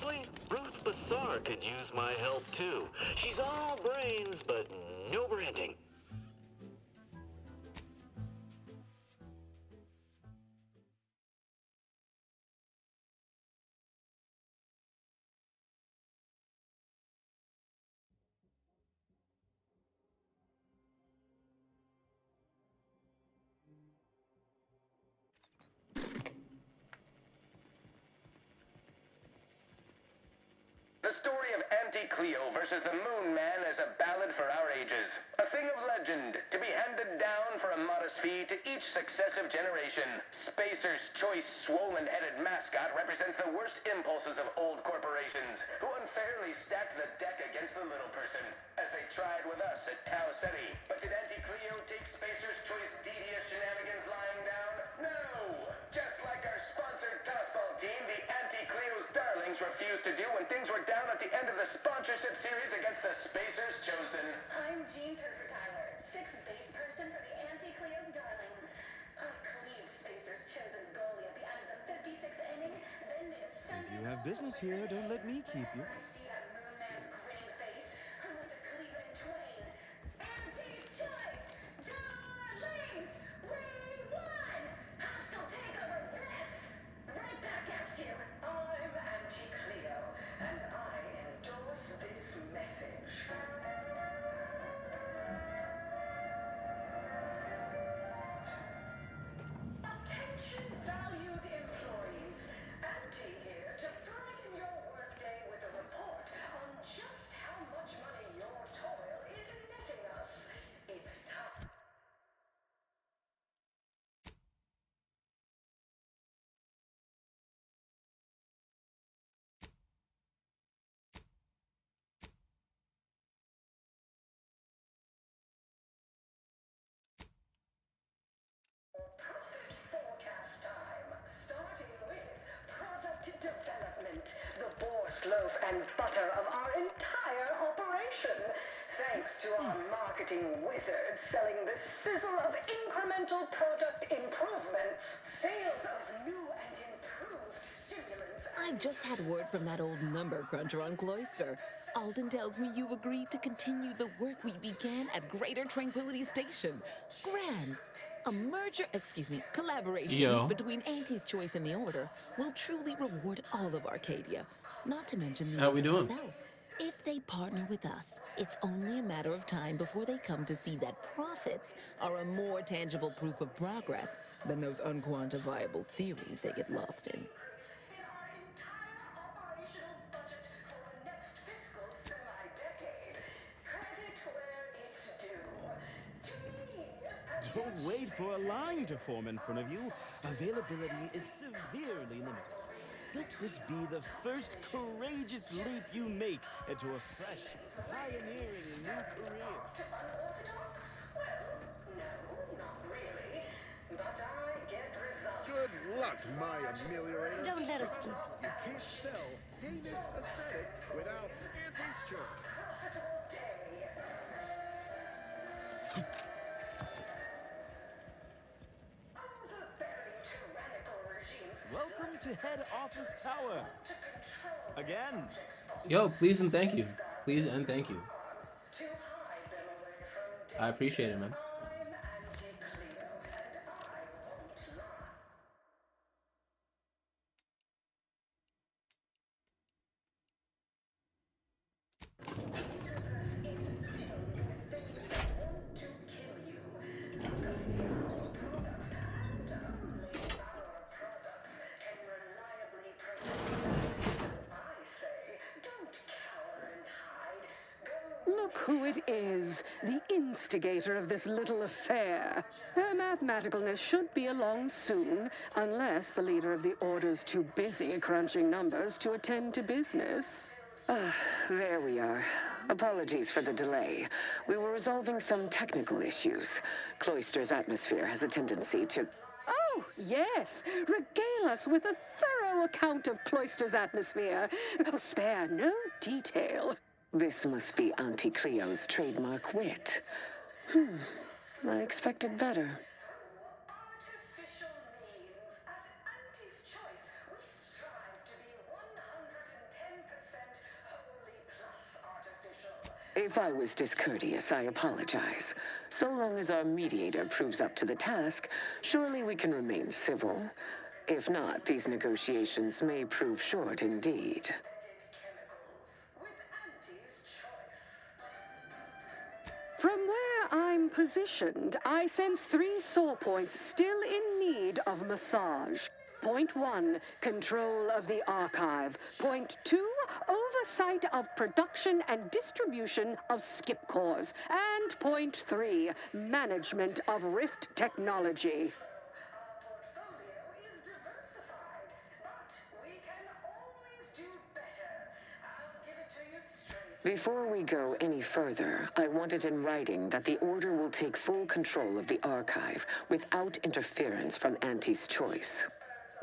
Honestly, Ruth Bassar could use my help too. She's all brains, but no branding. The story of Auntie Cleo versus the Moon Man is a ballad for our ages. A thing of legend, to be handed down for a modest fee to each successive generation. Spacer's choice swollen-headed mascot represents the worst impulses of old corporations, who unfairly stacked the deck against the little person, as they tried with us at Tau Ceti. But did Auntie Cleo take Spacer's choice devious shenanigans lying down? No! Just like our sponsored tossball team, the Auntie Cleo's Darlings refused to do when things were down at the end of the sponsorship series against the Spacers Chosen. I'm Jean Turker-Tyler, sixth base person for the Auntie Cleo's Darlings. I cleaved Spacers Chosen's goalie at the end of the 56th inning, then made a Sunday... If you have business here, don't let me keep you. I see that Moon Man's grinning face. I want to cleave it in twain. Auntie's Choice! Darlings! We won! Hostile takeover this! Right back at you. I'm Auntie Cleo, and I endorse this message. Attention valued employees. Auntie here to brighten your workday with a report on just how much money your toil is netting us. It's time. Profit forecast time, starting with product development, the boar's loaf and butter of our entire operation. Thanks to our marketing wizards selling the sizzle of incremental product improvements, sales of new and improved stimulants. I've just had word from that old number cruncher on Cloister. Alden tells me you agreed to continue the work we began at Greater Tranquility Station. Grand. A collaboration between Auntie's Choice and the Order will truly reward all of Arcadia, not to mention the How we Order doing? itself. If they partner with us, it's only a matter of time before they come to see that profits are a more tangible proof of progress than those unquantifiable theories they get lost in. In our entire operational budget for the next fiscal semi-decade. Credit where it's due. To me, as Don't wait for a line to form in front of you. Availability is severely limited. Let this be the first courageous leap you make into a fresh, pioneering new career. unorthodox? Well, no, not really. But I get results. Good luck, my ameliorator. Don't let us keep. You can't spell heinous ascetic without Auntie's Choice. Profitable day. Overbearing tyrannical regimes Welcome to Head Office Tower. to control Again. Yo, please and thank you. Please and thank you. to hide them away from I appreciate it, man. I'm Auntie Cleo, and I won't lie. Look who it is, the instigator of this little affair. Her mathematicalness should be along soon, unless the leader of the Order's too busy crunching numbers to attend to business. There we are. Apologies for the delay. We were resolving some technical issues. Cloister's atmosphere has a tendency to... Oh, yes! Regale us with a thorough account of Cloister's atmosphere. Oh, spare no detail. This must be Auntie Cleo's trademark wit. I expected better. Artificial means, at Auntie's Choice, we strive to be 110 I was discourteous, I apologize. So long as our mediator proves up to the task, surely we can remain civil. If not, these negotiations may prove short indeed. From where I'm positioned, I sense 3 sore points still in need of massage. Point 1, control of the archive. Point 2, oversight of production and distribution of skip cores. And point 3, management of Rift technology. Before we go any further, I want it in writing that the Order will take full control of the archive without interference from Auntie's choice.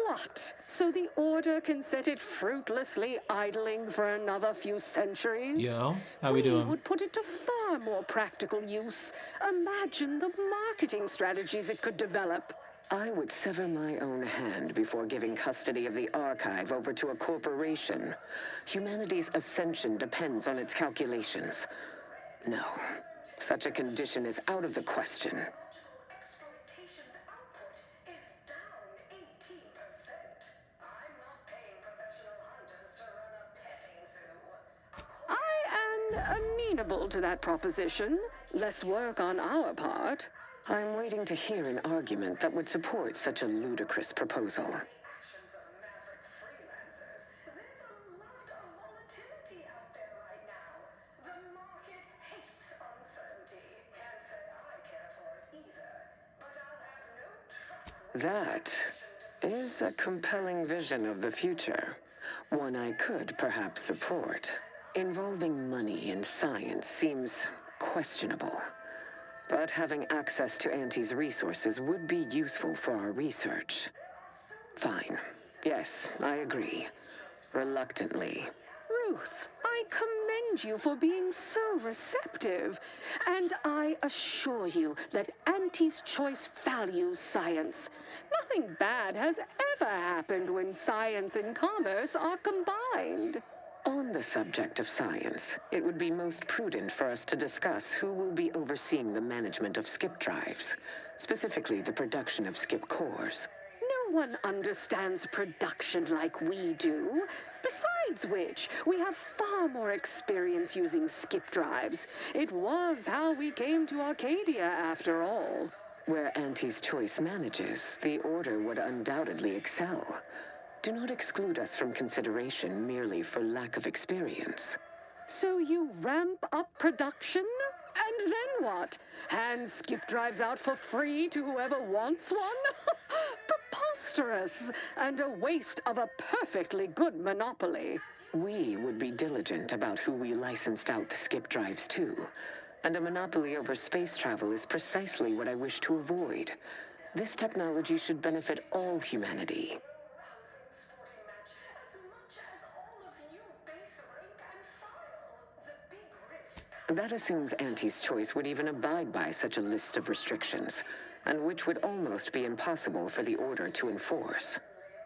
What? So the Order can set it fruitlessly idling for another few centuries? Yo, how we doing? Would put it to far more practical use. Imagine the marketing strategies it could develop. I would sever my own hand before giving custody of the archive over to a corporation. Humanity's ascension depends on its calculations. No, such a condition is out of the question. Exploitation's output is down 18%. I'm not paying professional hunters to run a petting zoo. I am amenable to that proposition. Less work on our part. I'm waiting to hear an argument that would support such a ludicrous proposal. Actions of maverick freelancers. There's a lot of volatility out there right now. The market hates uncertainty. Can't say I care for it either. But I'll have no truck. That is a compelling vision of the future. One I could perhaps support. Involving money in science seems questionable. But having access to Auntie's resources would be useful for our research. Fine. Yes, I agree. Reluctantly. Ruth, I commend you for being so receptive. And I assure you that Auntie's Choice values science. Nothing bad has ever happened when science and commerce are combined. On the subject of science, it would be most prudent for us to discuss who will be overseeing the management of skip drives, specifically the production of skip cores. No one understands production like we do. Besides which, we have far more experience using skip drives. It was how we came to Arcadia, after all. Where Auntie's Choice manages, the Order would undoubtedly excel. Do not exclude us from consideration merely for lack of experience. So you ramp up production? And then what? Hand skip drives out for free to whoever wants one? Preposterous! And a waste of a perfectly good monopoly. We would be diligent about who we licensed out the skip drives to. And a monopoly over space travel is precisely what I wish to avoid. This technology should benefit all humanity. That assumes Auntie's Choice would even abide by such a list of restrictions, and which would almost be impossible for the Order to enforce.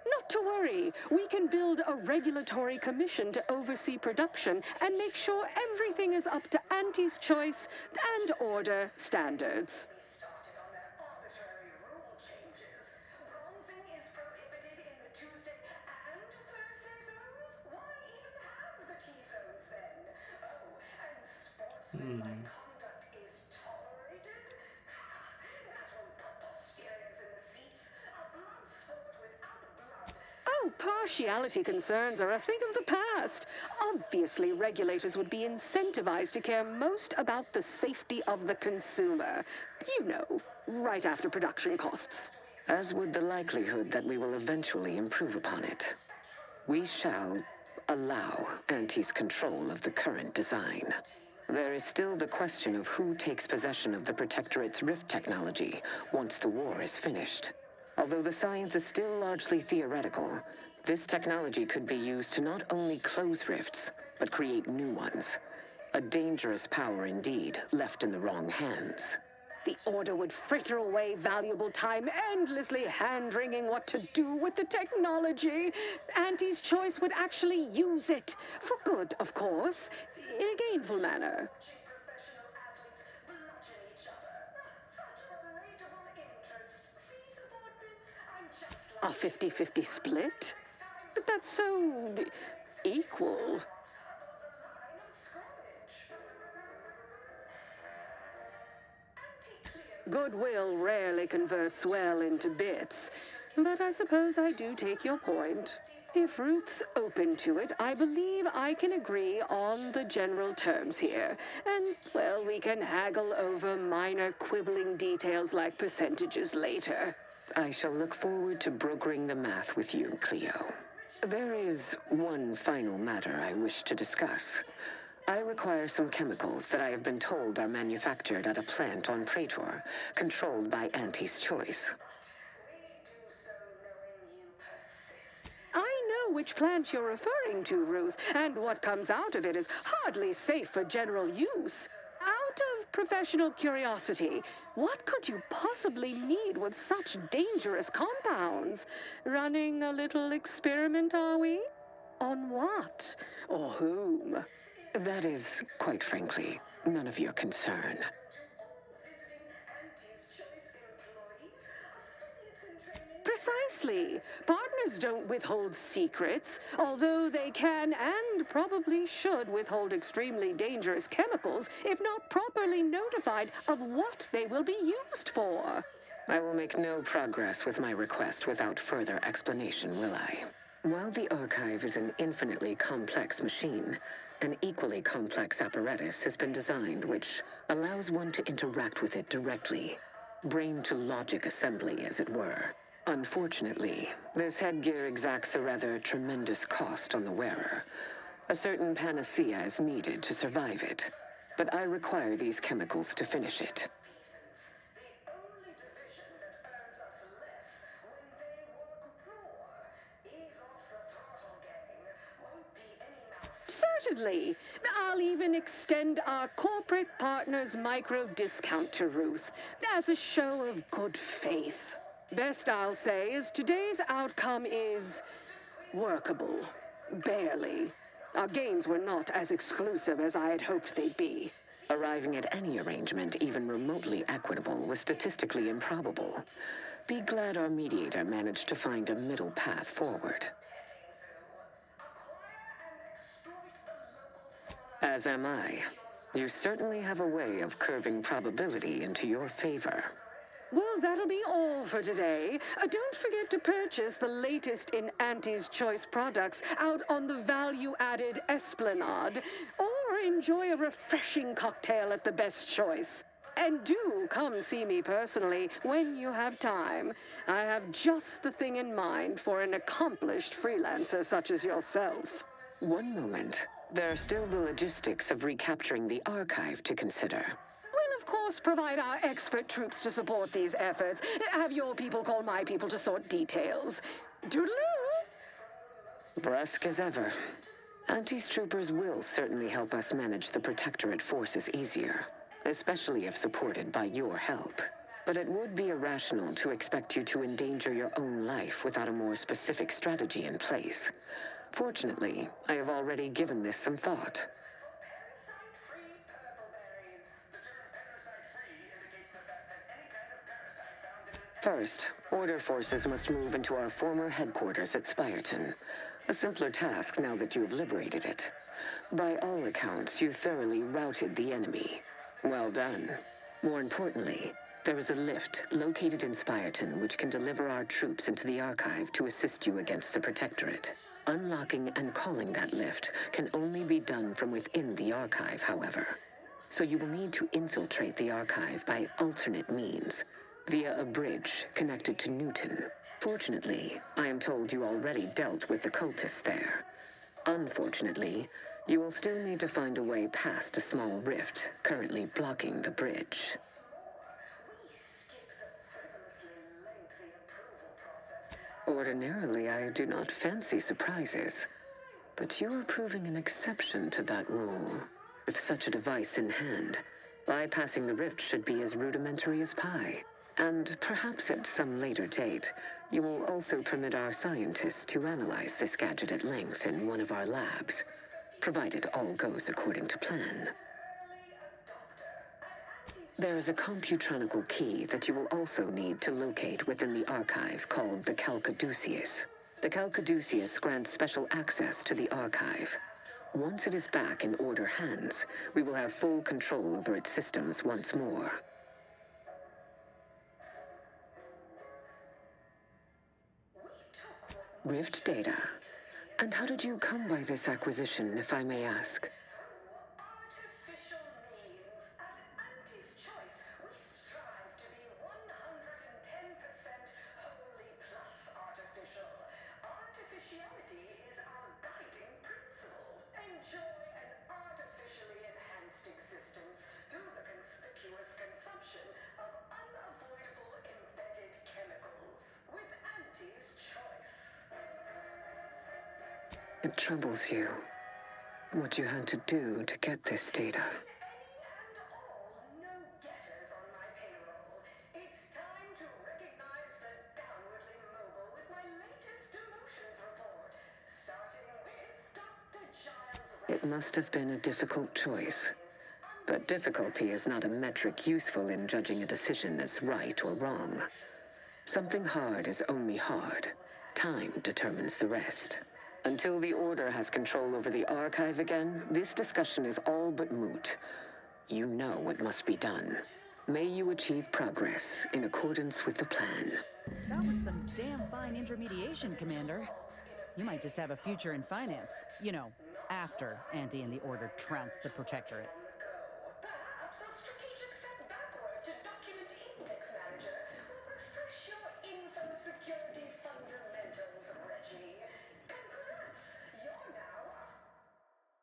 Not to worry. We can build a regulatory commission to oversee production and make sure everything is up to Auntie's Choice and Order standards. Started on their arbitrary rule changes. Bronzing is prohibited in the Tuesday and Thursday zones? Why even have the T-zones then? Oh, and sportsmanlike conduct is tolerated? That will put posteriors in the seats. A blood sport without blood. Oh, partiality concerns are a thing of the past. Obviously, regulators would be incentivized to care most about the safety of the consumer. You know, right after production costs. As would the likelihood that we will eventually improve upon it. We shall allow Auntie's control of the current design. There is still the question of who takes possession of the Protectorate's Rift technology once the war is finished. Although the science is still largely theoretical, this technology could be used to not only close rifts, but create new ones. A dangerous power indeed, left in the wrong hands. The Order would fritter away valuable time endlessly hand-wringing what to do with the technology. Auntie's Choice would actually use it. For good, of course. In a gainful manner. A 50-50 split? But that's so equal. Goodwill rarely converts well into bits, but I suppose I do take your point. If Ruth's open to it, I believe I can agree on the general terms here. And, well, we can haggle over minor quibbling details like percentages later. I shall look forward to brokering the math with you, Cleo. There is one final matter I wish to discuss. I require some chemicals that I have been told are manufactured at a plant on Praetor, controlled by Auntie's Choice. I know which plant you're referring to, Ruth, and what comes out of it is hardly safe for general use. Out of professional curiosity, what could you possibly need with such dangerous compounds? Running a little experiment, are we? On what? Or whom? That is, quite frankly, none of your concern. Precisely. Partners don't withhold secrets, although they can and probably should withhold extremely dangerous chemicals if not properly notified of what they will be used for. I will make no progress with my request without further explanation, will I? While the Archive is an infinitely complex machine, an equally complex apparatus has been designed which allows one to interact with it directly. Brain-to-logic assembly, as it were. Unfortunately, this headgear exacts a rather tremendous cost on the wearer. A certain panacea is needed to survive it, but I require these chemicals to finish it. Certainly. I'll even extend our corporate partner's micro discount to Ruth as a show of good faith. Best I'll say is today's outcome is workable. Barely. Our gains were not as exclusive as I had hoped they'd be. Arriving at any arrangement even remotely equitable was statistically improbable. Be glad our mediator managed to find a middle path forward. As am I. You certainly have a way of curving probability into your favor. Well, that'll be all for today. Don't forget to purchase the latest in Auntie's Choice products out on the value-added Esplanade, or enjoy a refreshing cocktail at the Best Choice. And do come see me personally when you have time. I have just the thing in mind for an accomplished freelancer such as yourself. One moment. There are still the logistics of recapturing the Archive to consider. We'll, of course, provide our expert troops to support these efforts. Have your people call my people to sort details. Doodaloo! Brusque as ever. Auntie's troopers will certainly help us manage the Protectorate forces easier, especially if supported by your help. But it would be irrational to expect you to endanger your own life without a more specific strategy in place. Fortunately, I have already given this some thought. First, Order forces must move into our former headquarters at Spireton. A simpler task now that you have liberated it. By all accounts, you thoroughly routed the enemy. Well done. More importantly, there is a lift located in Spireton which can deliver our troops into the Archive to assist you against the Protectorate. Unlocking and calling that lift can only be done from within the Archive, however. So you will need to infiltrate the Archive by alternate means, via a bridge connected to Newton. Fortunately, I am told you already dealt with the cultists there. Unfortunately, you will still need to find a way past a small rift currently blocking the bridge. Ordinarily, I do not fancy surprises, but you are proving an exception to that rule. With such a device in hand, bypassing the rift should be as rudimentary as pie. And perhaps at some later date, you will also permit our scientists to analyze this gadget at length in one of our labs, provided all goes according to plan. There is a computronical key that you will also need to locate within the archive called the Calcaduceus. The Calcaduceus grants special access to the archive. Once it is back in Order hands, we will have full control over its systems once more. Rift data. And how did you come by this acquisition, if I may ask? Artificial means. At Auntie's Choice, we strive to be 110% wholly plus artificial. Artificiality is our guiding principle. Enjoy an artificially enhanced existence through the conspicuous consumption of unavoidable embedded chemicals. With Auntie's Choice. It troubles you what you had to do to get this data. Any and all no-getters on my payroll. It's time to recognize the downwardly mobile with my latest demotions report. Starting with Dr. Giles. It must have been a difficult choice. But difficulty is not a metric useful in judging a decision as right or wrong. Something hard is only hard. Time determines the rest. Until the Order has control over the archive again, this discussion is all but moot. You know what must be done. May you achieve progress in accordance with the plan. That was some damn fine intermediation, Commander. You might just have a future in finance. You know, after Auntie and the Order trounce the Protectorate. Perhaps a strategic step backward to Document Index Manager will refresh your info security fundamentals, Reggie. Congrats! You're now a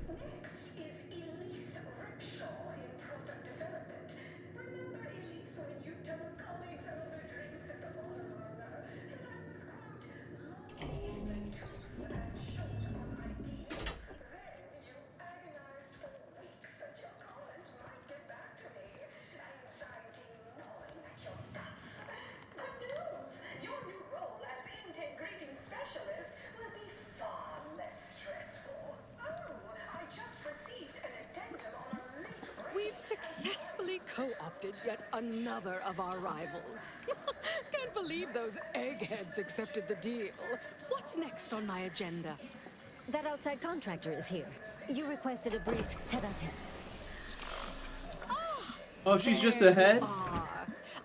Next is Elise Ripshaw in product development. Remember Elise when you told colleagues over drinks at the bottom burner that I was, quote, long in the tooth and short on ideas? Then you agonized for weeks that your colleagues might get back to me, anxiety gnawing at your guts. Good news! Your new role as integrating specialist will be far less stressful. Oh, I just received an addendum on a late break. We've successfully co-opted yet another of our rivals. Can't believe those eggheads accepted the deal. What's next on my agenda? That outside contractor is here. You requested a brief tete-a-tete. Oh, she's just the head?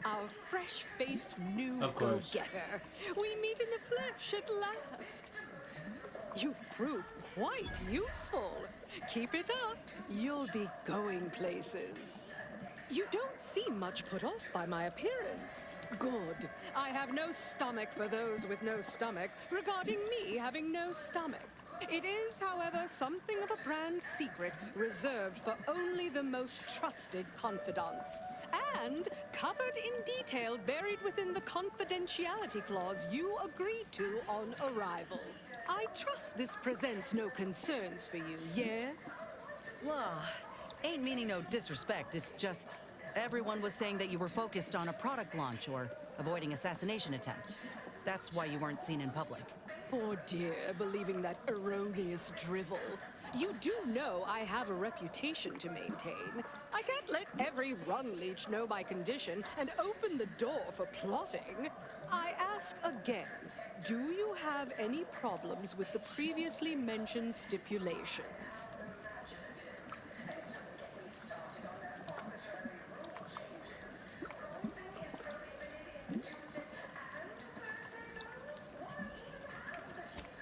Our fresh-faced new Of course. go-getter. We meet in the flesh at last. You've proved quite useful. Keep it up. You'll be going places. You don't seem much put off by my appearance. Good. I have no stomach for those with no stomach regarding me having no stomach. It is, however, something of a brand secret reserved for only the most trusted confidants. And covered in detail buried within the confidentiality clause you agreed to on arrival. I trust this presents no concerns for you, yes? Well, ain't meaning no disrespect. It's just everyone was saying that you were focused on a product launch or avoiding assassination attempts. That's why you weren't seen in public. Poor dear, believing that erroneous drivel. You do know I have a reputation to maintain. I can't let every rung leech know my condition and open the door for plotting. I ask again, do you have any problems with the previously mentioned stipulations?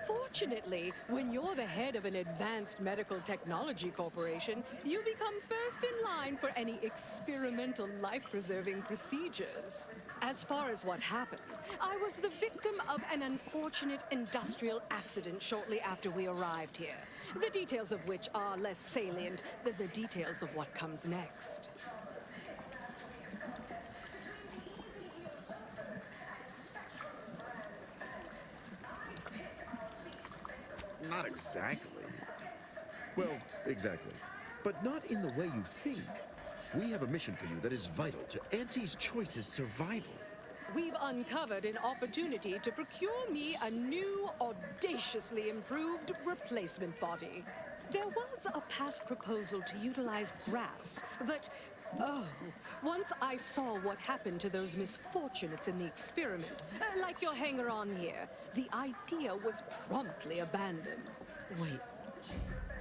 Fortunately, when you're the head of an advanced medical technology corporation, you become first in line for any experimental life-preserving procedures. As far as what happened, I was the victim of an unfortunate industrial accident shortly after we arrived here, the details of which are less salient than the details of what comes next. Not exactly. Well, exactly. But not in the way you think. We have a mission for you that is vital to Auntie's Choice's survival. We've uncovered an opportunity to procure me a new, audaciously improved replacement body. There was a past proposal to utilize grafts, but once I saw what happened to those misfortunates in the experiment, like your hanger-on here, the idea was promptly abandoned. Wait,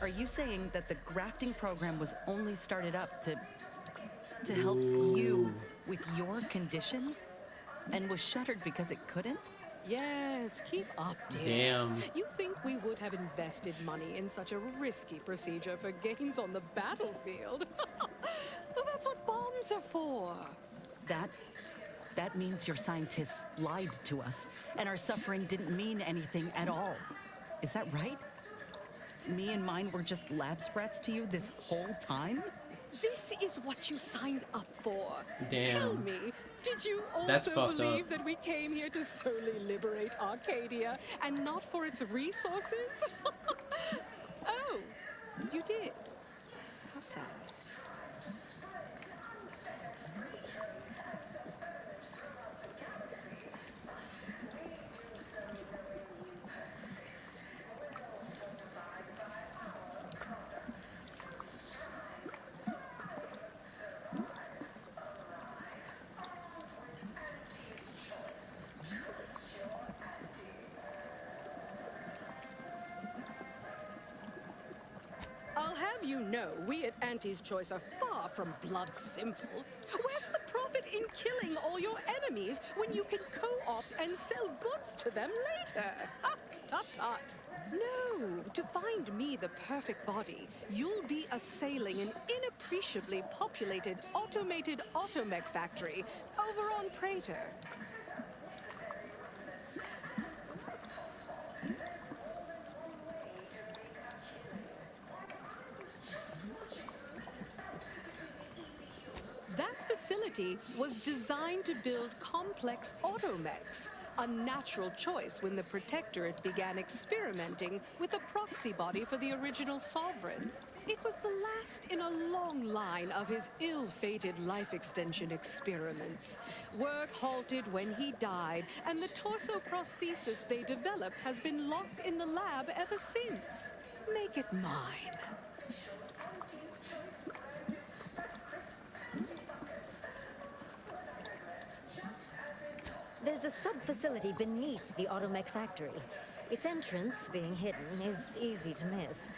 are you saying that the grafting program was only started up to help you with your condition? And was shuttered because it couldn't? Yes, keep up, dear. Damn. You think we would have invested money in such a risky procedure for gains on the battlefield? Well, that's what bombs are for. That means your scientists lied to us, and our suffering didn't mean anything at all. Is that right? Me and mine were just lab sprats to you this whole time? This is what you signed up for. Damn. Tell me, did you That's also fucked believe up. that we came here to solely liberate Arcadia and not for its resources? Oh, you did. How sad. I'll have you know, we at Auntie's Choice are far from blood simple. Where's the profit in killing all your enemies when you can co-opt and sell goods to them later? Ha! Tut-tut. No, to find me the perfect body, you'll be assailing an inappreciably populated automated automech factory over on Praetor. That facility was designed to build complex automechs, a natural choice when the Protectorate began experimenting with a proxy body for the original Sovereign. It was the last in a long line of his ill-fated life extension experiments. Work halted when he died, and the torso prosthesis they developed has been locked in the lab ever since. Make it mine. There's a sub-facility beneath the automech factory. Its entrance, being hidden, is easy to miss.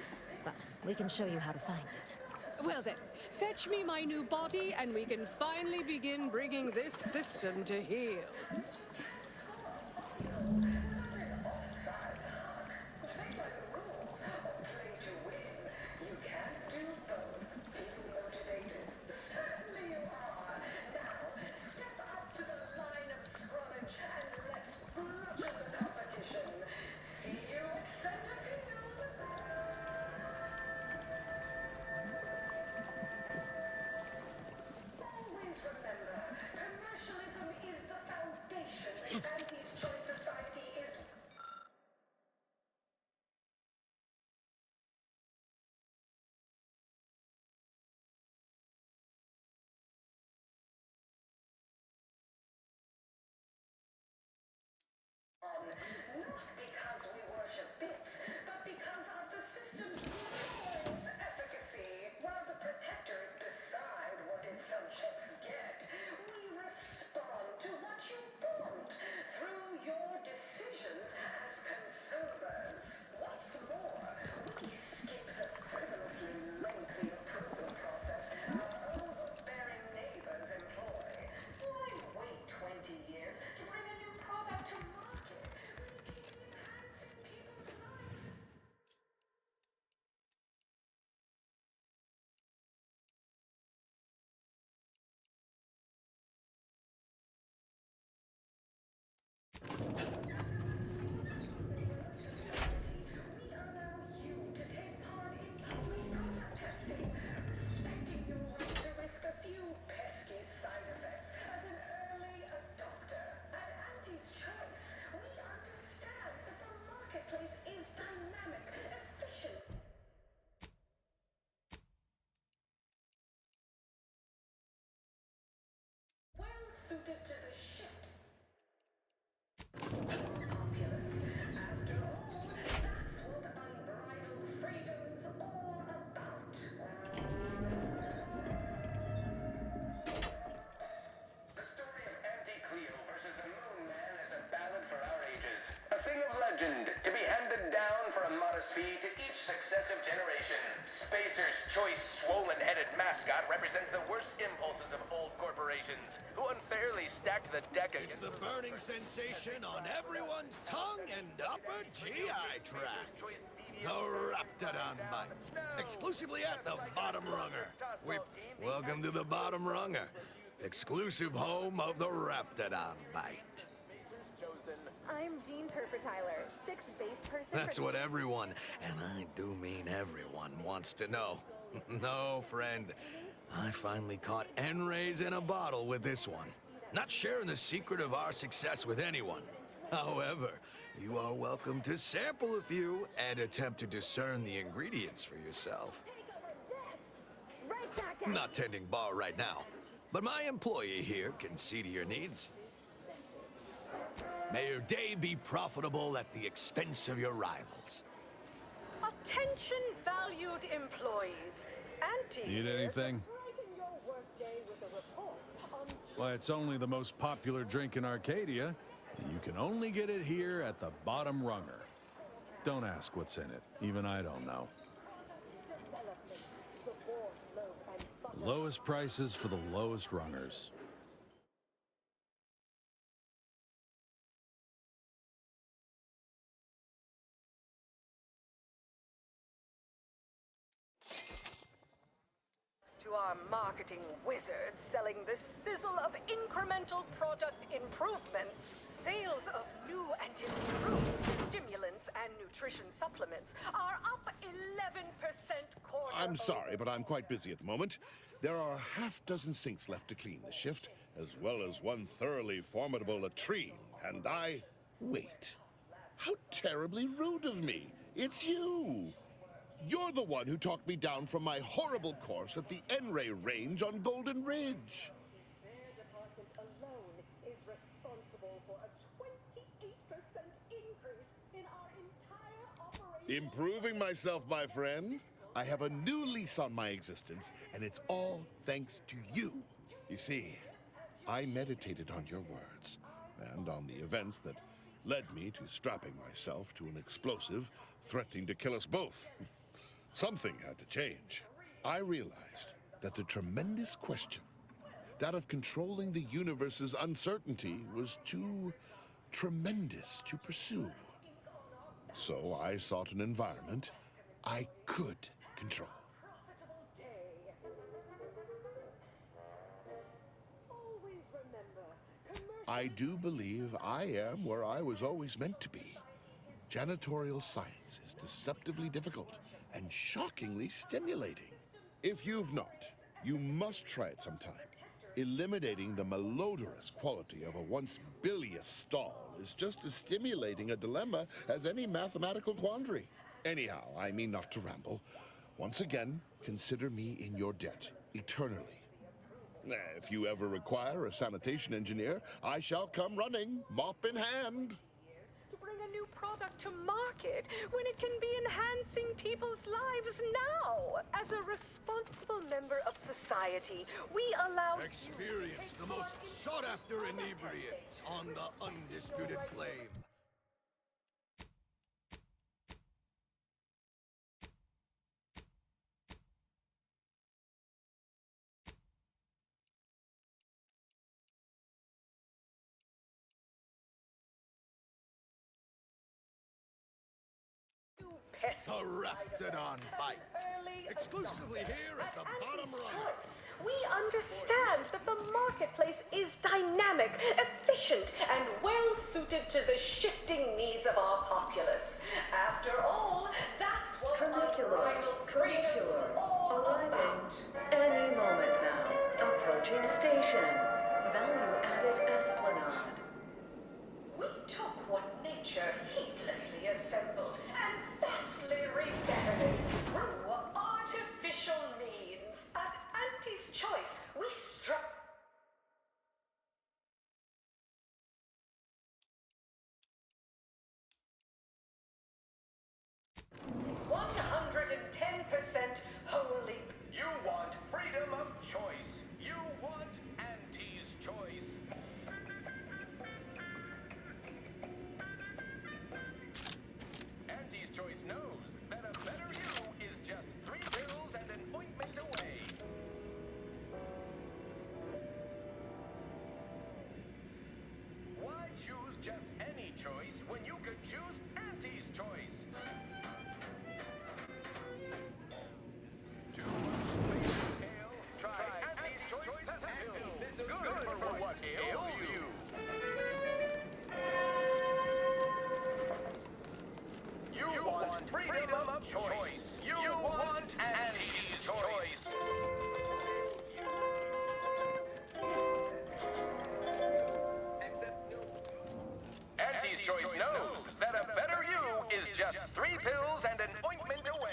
But we can show you how to find it. Well then, fetch me my new body and we can finally begin bringing this system to heel. Not because we worship bits, but because of the system's rules, efficacy. While the Protectorate decide what its subjects get, we respond to what you want through suited to the shift. After all, that's what unbridled freedom's all about. The story of Auntie Cleo versus the Moon Man is a ballad for our ages. A thing of legend, to be handed down for a modest fee to each successive generation. Spacer's choice swollen-headed mascot represents the worst impulses of old corporations, who unfairly stack the deck against The burning sensation on everyone's tongue and upper GI tract. The Raptidon Bites. Exclusively at the Bottom Runger. Welcome to the Bottom Runger. Exclusive home of the Raptidon Bite. I'm Jean Perper-Tyler, 6th base person. That's what everyone, and I do mean everyone, wants to know. No, friend. I finally caught N-rays in a bottle with this one. Not sharing the secret of our success with anyone. However, you are welcome to sample a few and attempt to discern the ingredients for yourself. Right back at Not tending bar right now, but my employee here can see to your needs. May your day be profitable at the expense of your rivals. Attention, valued employees. Auntie. Need anything? Brighten your workday with a report on Why, it's only the most popular drink in Arcadia. And you can only get it here at the Bottom Runger. Don't ask what's in it. Even I don't know. development. The boss loaf and butter. Lowest prices for the lowest rungers. To our marketing wizards selling the sizzle of incremental product improvements. Sales of new and improved stimulants and nutrition supplements are up 11% quarter. I'm sorry, but I'm quite busy at the moment. There are a half-dozen sinks left to clean this shift, as well as one thoroughly formidable latrine, and I... Wait. How terribly rude of me. It's you. You're the one who talked me down from my horrible course at the N-ray range on Golden Ridge. Their department alone is responsible for a 28% increase in our entire operation. Improving myself, my friend. I have a new lease on my existence, and it's all thanks to you. You see, I meditated on your words, and on the events that led me to strapping myself to an explosive threatening to kill us both. Something had to change. I realized that the tremendous question, that of controlling the universe's uncertainty, was too tremendous to pursue. So I sought an environment I could control. Profitable day. Always remember, commercial I do believe I am where I was always meant to be. Janitorial science is deceptively difficult and shockingly stimulating. If you've not, you must try it sometime. Eliminating the malodorous quality of a once bilious stall is just as stimulating a dilemma as any mathematical quandary. Anyhow, I mean not to ramble. Once again, consider me in your debt, eternally. If you ever require a sanitation engineer, I shall come running, mop in hand. to bring a new product to market when it can be enhancing people's lives now. As a responsible member of society, we allow Experience the most sought-after inebriates on the undisputed claim. The Raptidon Bite. Exclusively here at the Bottom Runger. We understand that the marketplace is dynamic, efficient, and well suited to the shifting needs of our populace. After all, that's what unbridled freedom's all about. Any moment now. Approaching station. Value-added Esplanade. We took what nature heedlessly assembled and vastly rebettered it through artificial means. At Auntie's choice, we struck choice. You want Auntie's choice. Auntie's choice knows that a better you is just 3 pills and an ointment away. Why choose just any choice when you could choose Auntie's choice? Too much space ale? Try Auntie's choice pepper pill. Good for what ails you. You want freedom of choice. You want Auntie's choice. Auntie's choice knows that a better you is just 3 pills and an ointment away.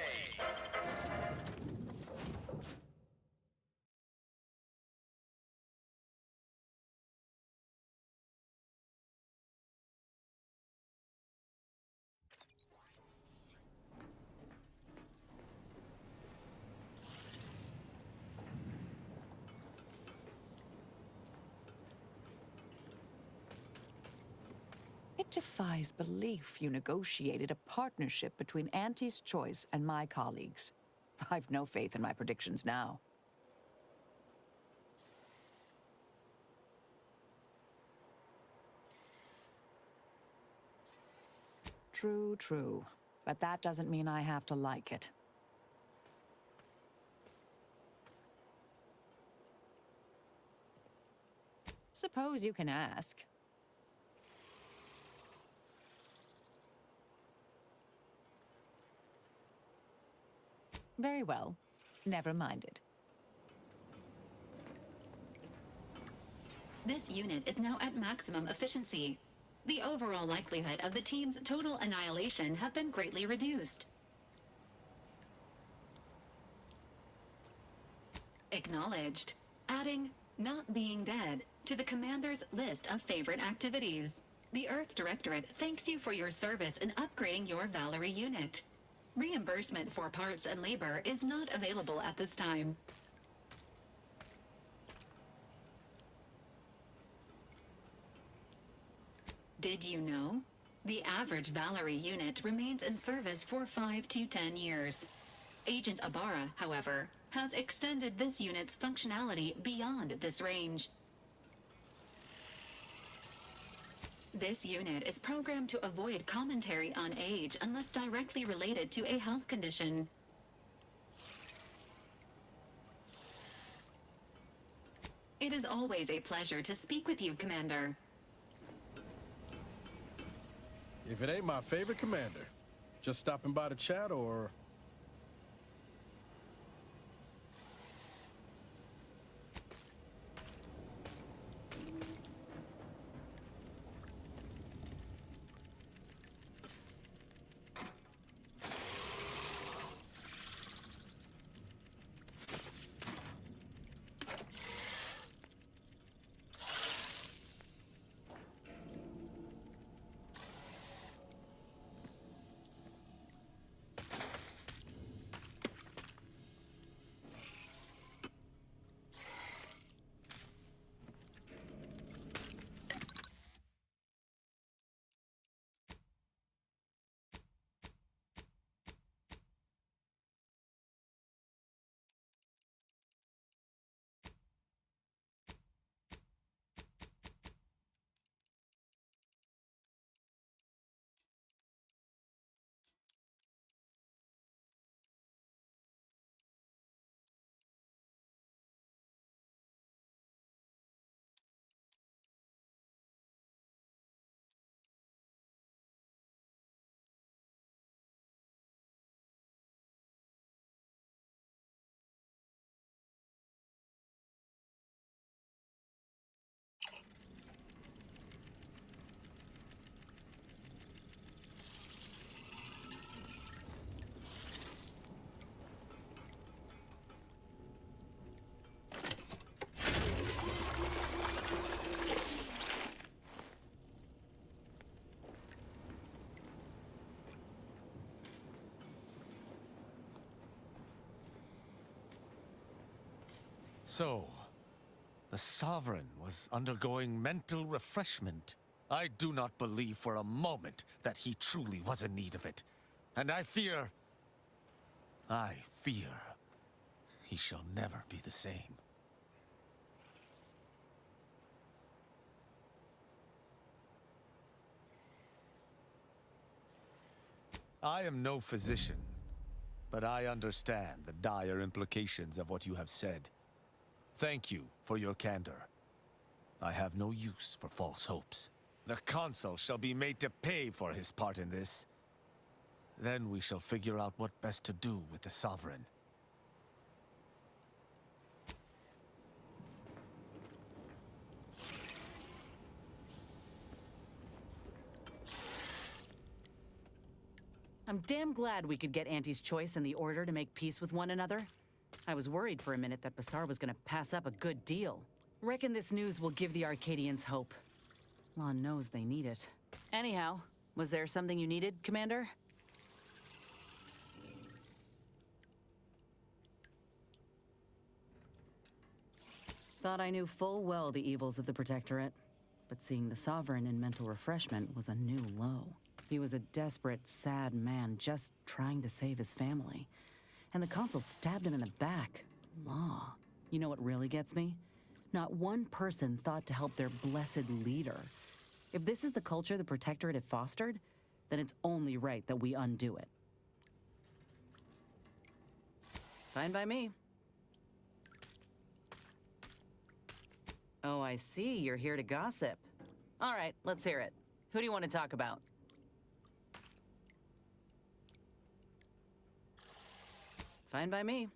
It defies belief you negotiated a partnership between Auntie's Choice and my colleagues. I've no faith in my predictions now. True, true. But that doesn't mean I have to like it. Suppose you can ask. Very well. Never minded. This unit is now at maximum efficiency. The overall likelihood of the team's total annihilation have been greatly reduced. Acknowledged. Adding "not being dead" to the Commander's list of favorite activities. The Earth Directorate thanks you for your service in upgrading your Valerie unit. Reimbursement for parts and labor is not available at this time. Did you know? The average Valerie unit remains in service for 5 to 10 years. Agent Ibarra, however, has extended this unit's functionality beyond this range. This unit is programmed to avoid commentary on age unless directly related to a health condition. It is always a pleasure to speak with you, Commander. If it ain't my favorite commander, just stopping by to chat or... So, the Sovereign was undergoing mental refreshment. I do not believe for a moment that he truly was in need of it. And I fear he shall never be the same. I am no physician, but I understand the dire implications of what you have said. Thank you for your candor. I have no use for false hopes. The Consul shall be made to pay for his part in this. Then we shall figure out what best to do with the Sovereign. I'm damn glad we could get Auntie's choice and the Order to make peace with one another. I was worried for a minute that Basar was gonna pass up a good deal. Reckon this news will give the Arcadians hope. Lon knows they need it. Anyhow, was there something you needed, Commander? Thought I knew full well the evils of the Protectorate, but seeing the Sovereign in mental refreshment was a new low. He was a desperate, sad man just trying to save his family. And the Consul stabbed him in the back. Law. You know what really gets me? Not one person thought to help their blessed leader. If this is the culture the Protectorate have fostered, then it's only right that we undo it. Fine by me. Oh, I see. You're here to gossip. All right, let's hear it. Who do you want to talk about? Fine by me.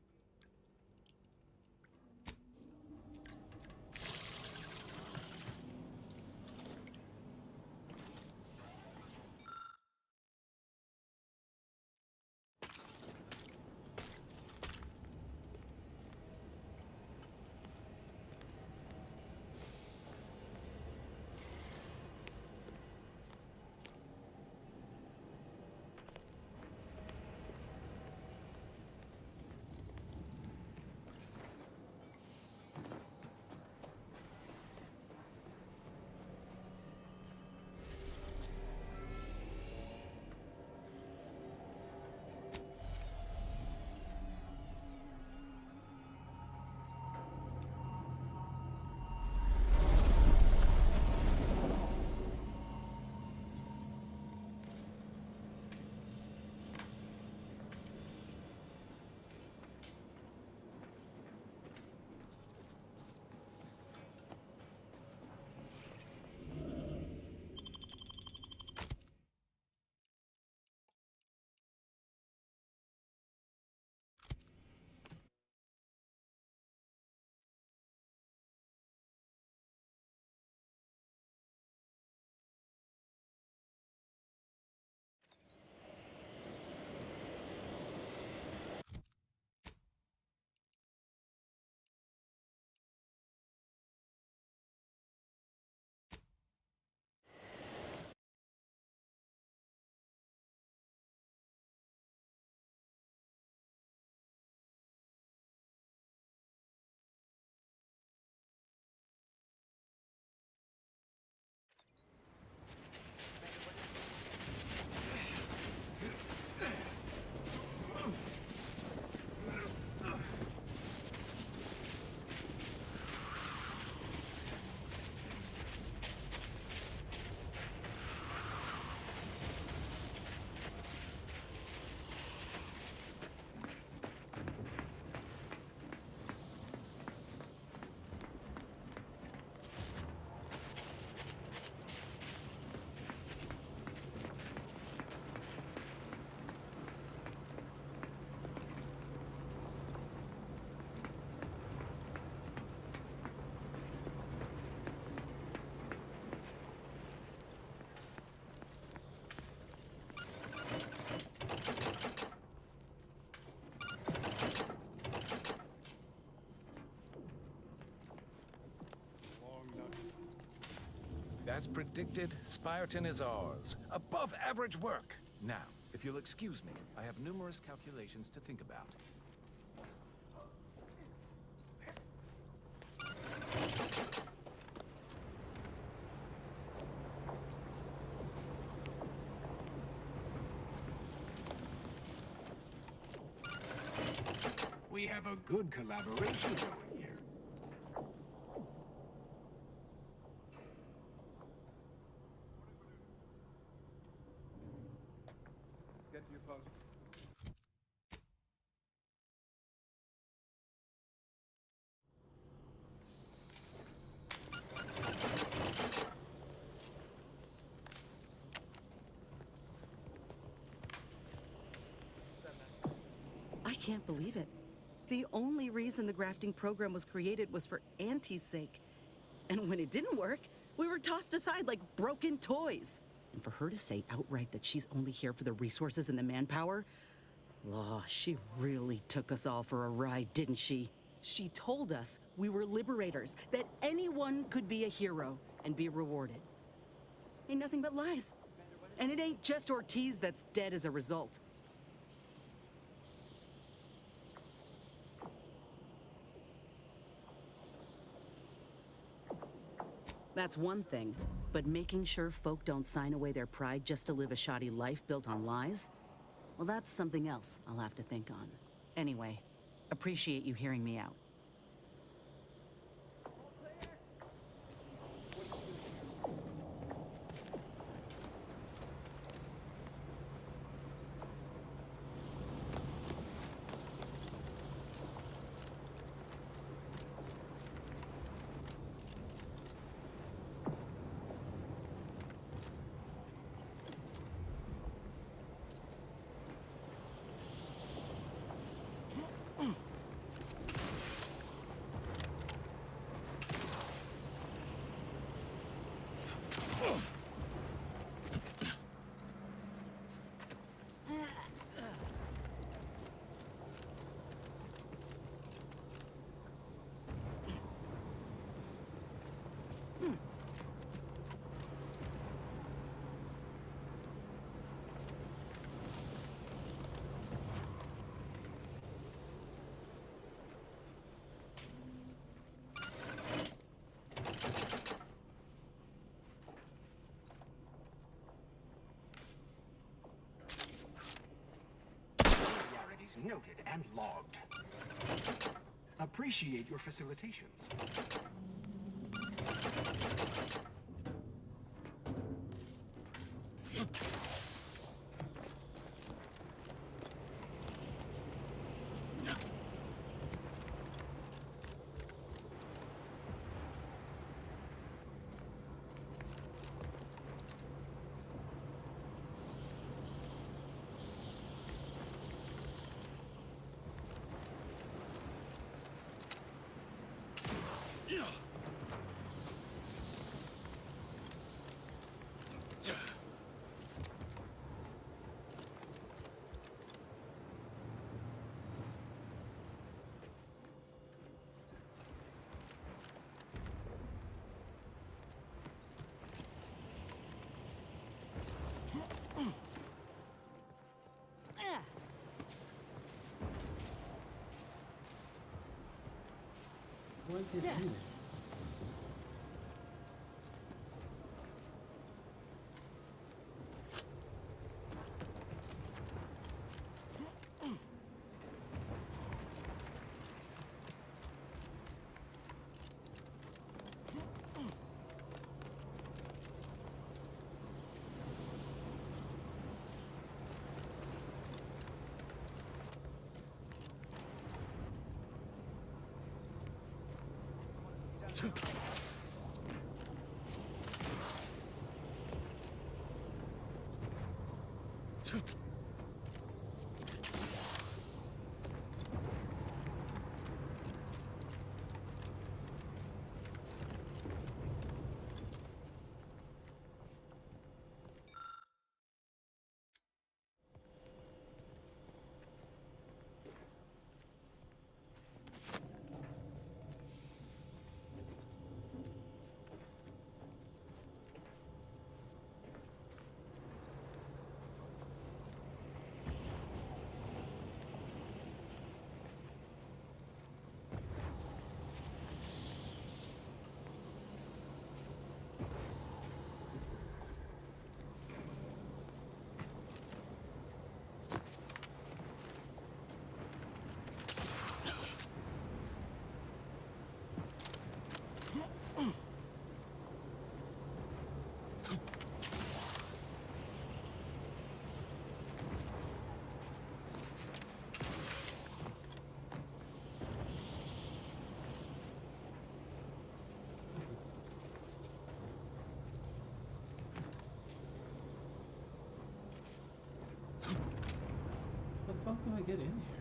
As predicted, Spyreton is ours. Above average work. Now, if you'll excuse me, I have numerous calculations to think about. a good collaboration going here. Get to your post. I can't believe it. The only reason the grafting program was created was for Auntie's sake. And when it didn't work, we were tossed aside like broken toys. And for her to say outright that she's only here for the resources and the manpower, law, she really took us all for a ride, didn't she? She told us we were liberators, that anyone could be a hero and be rewarded. Ain't nothing but lies. And it ain't just Ortiz that's dead as a result. That's one thing, but making sure folk don't sign away their pride just to live a shoddy life built on lies? Well, that's something else I'll have to think on. Anyway, appreciate you hearing me out. Noted and logged. Appreciate your facilitations. Yeah. I get in here?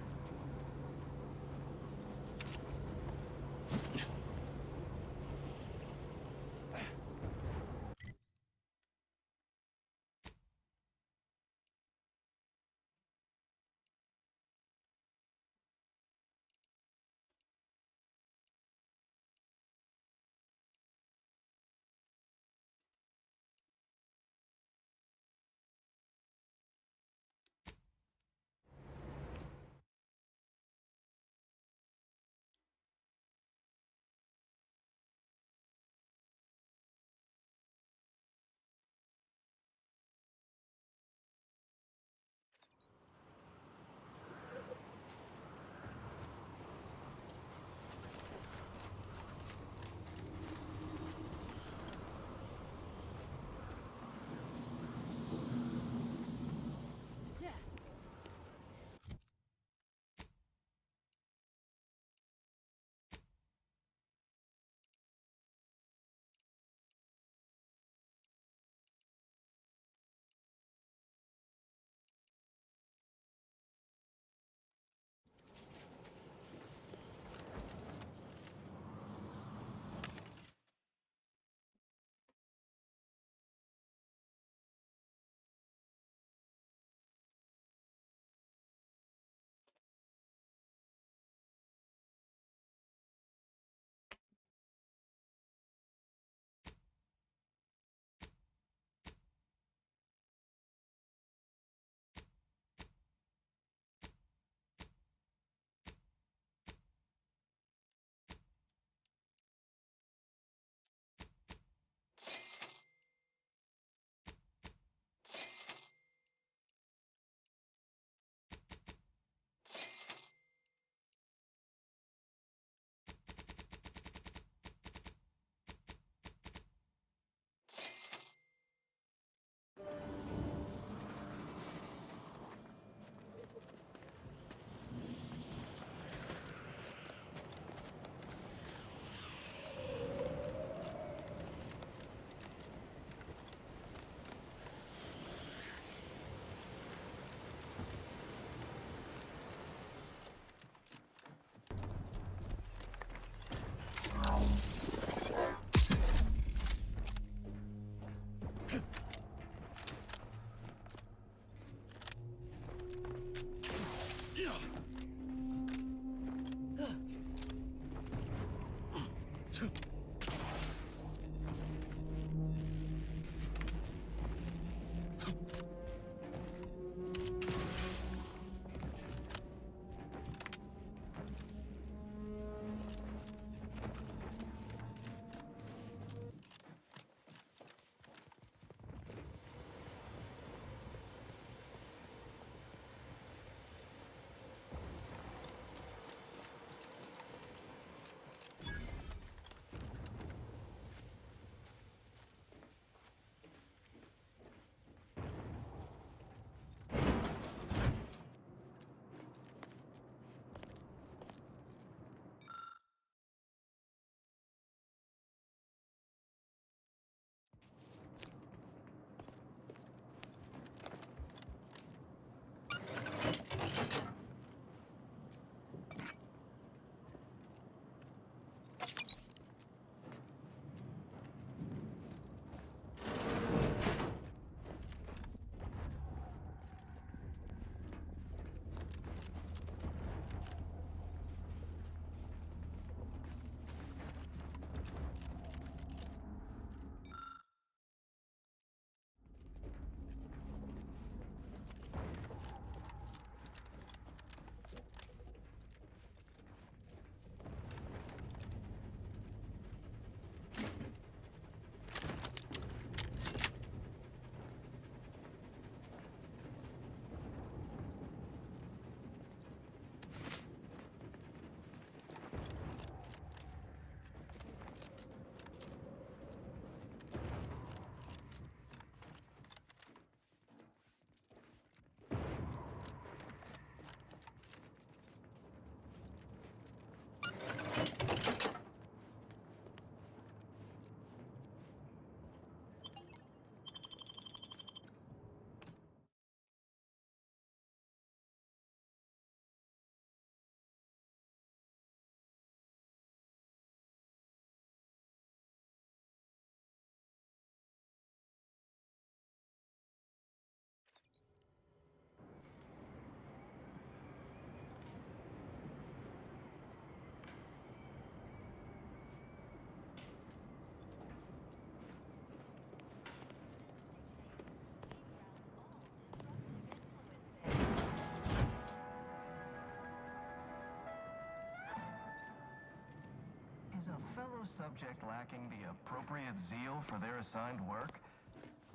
a fellow subject lacking the appropriate zeal for their assigned work?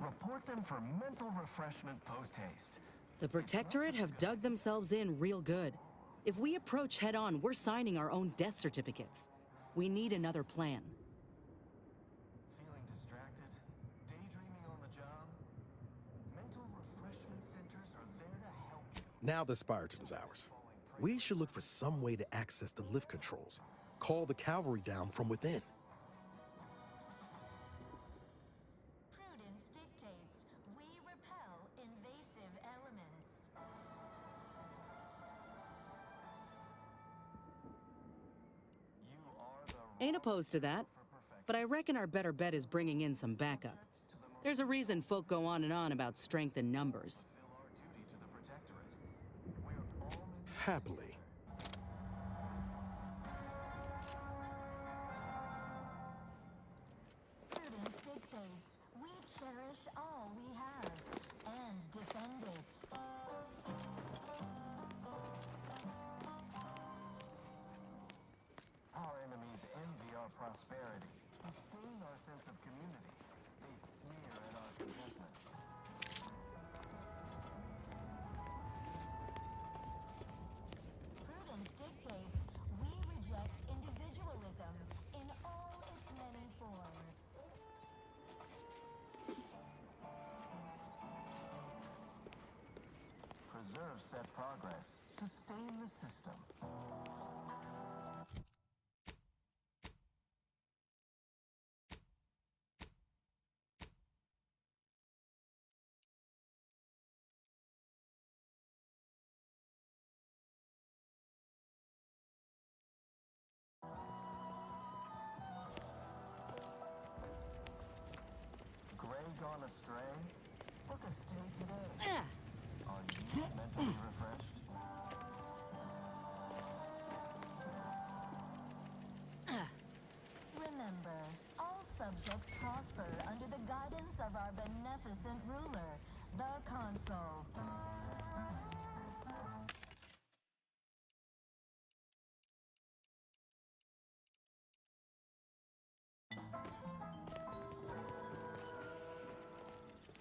Report them for mental refreshment post-haste. The Protectorate have dug themselves in real good. If we approach head-on, we're signing our own death certificates. We need another plan. Feeling distracted? Daydreaming on the job? Mental refreshment centers are there to help you. Now the Spyreton's ours. We should look for some way to access the lift controls. Call the cavalry down from within. Prudence dictates we repel invasive elements. Ain't opposed to that, but I reckon our better bet is bringing in some backup. There's a reason folk go on and on about strength in numbers. Happily. Prudence dictates we cherish all we have and defend it. Our enemies envy our prosperity, disdain our sense of community. They sneer at our contentment. Prudence dictates we reject individualism in all its many forms. Preserve set progress. Sustain the system. Gray gone astray? Book a stay today. Are you mentally refreshed? Remember, all subjects prosper under the guidance of our beneficent ruler, the Consul.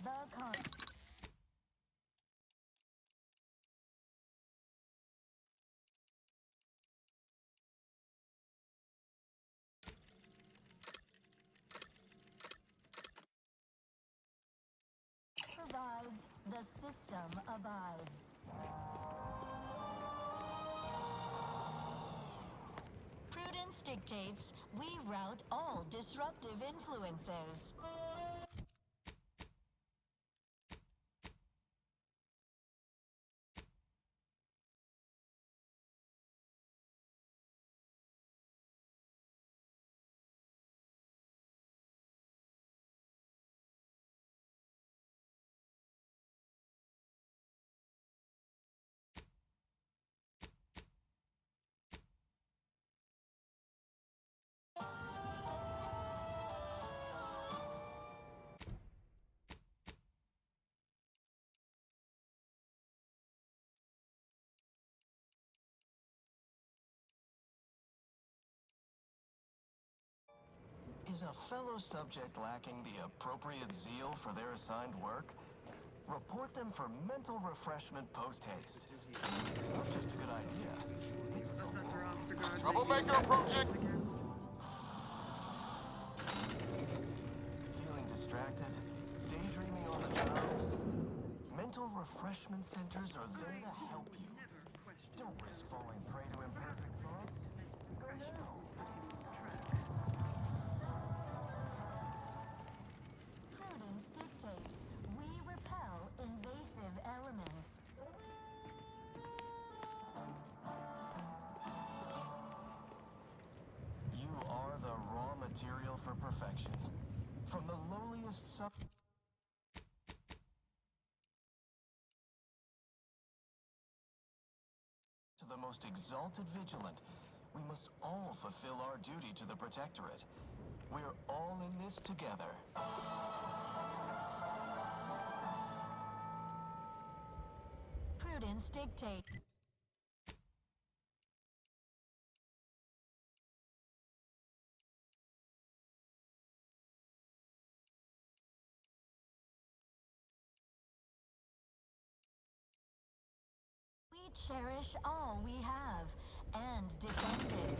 The Consul. Provides, the system abides. Prudence dictates we rout all disruptive influences. Is a fellow subject lacking the appropriate zeal for their assigned work? Report them for mental refreshment post-haste. It's not just a good idea. It's the law. Troublemaker approaching! Feeling distracted? Daydreaming on the job? Mental refreshment centers are there to help you. Don't risk falling prey to imperfect thoughts. Go now. Prudence dictates we repel invasive elements. You are the raw material for perfection. From the lowliest sub... to the most exalted vigilant, we must all fulfill our duty to the Protectorate. We're all in this together. Prudence dictates. cherish all we have and defend it.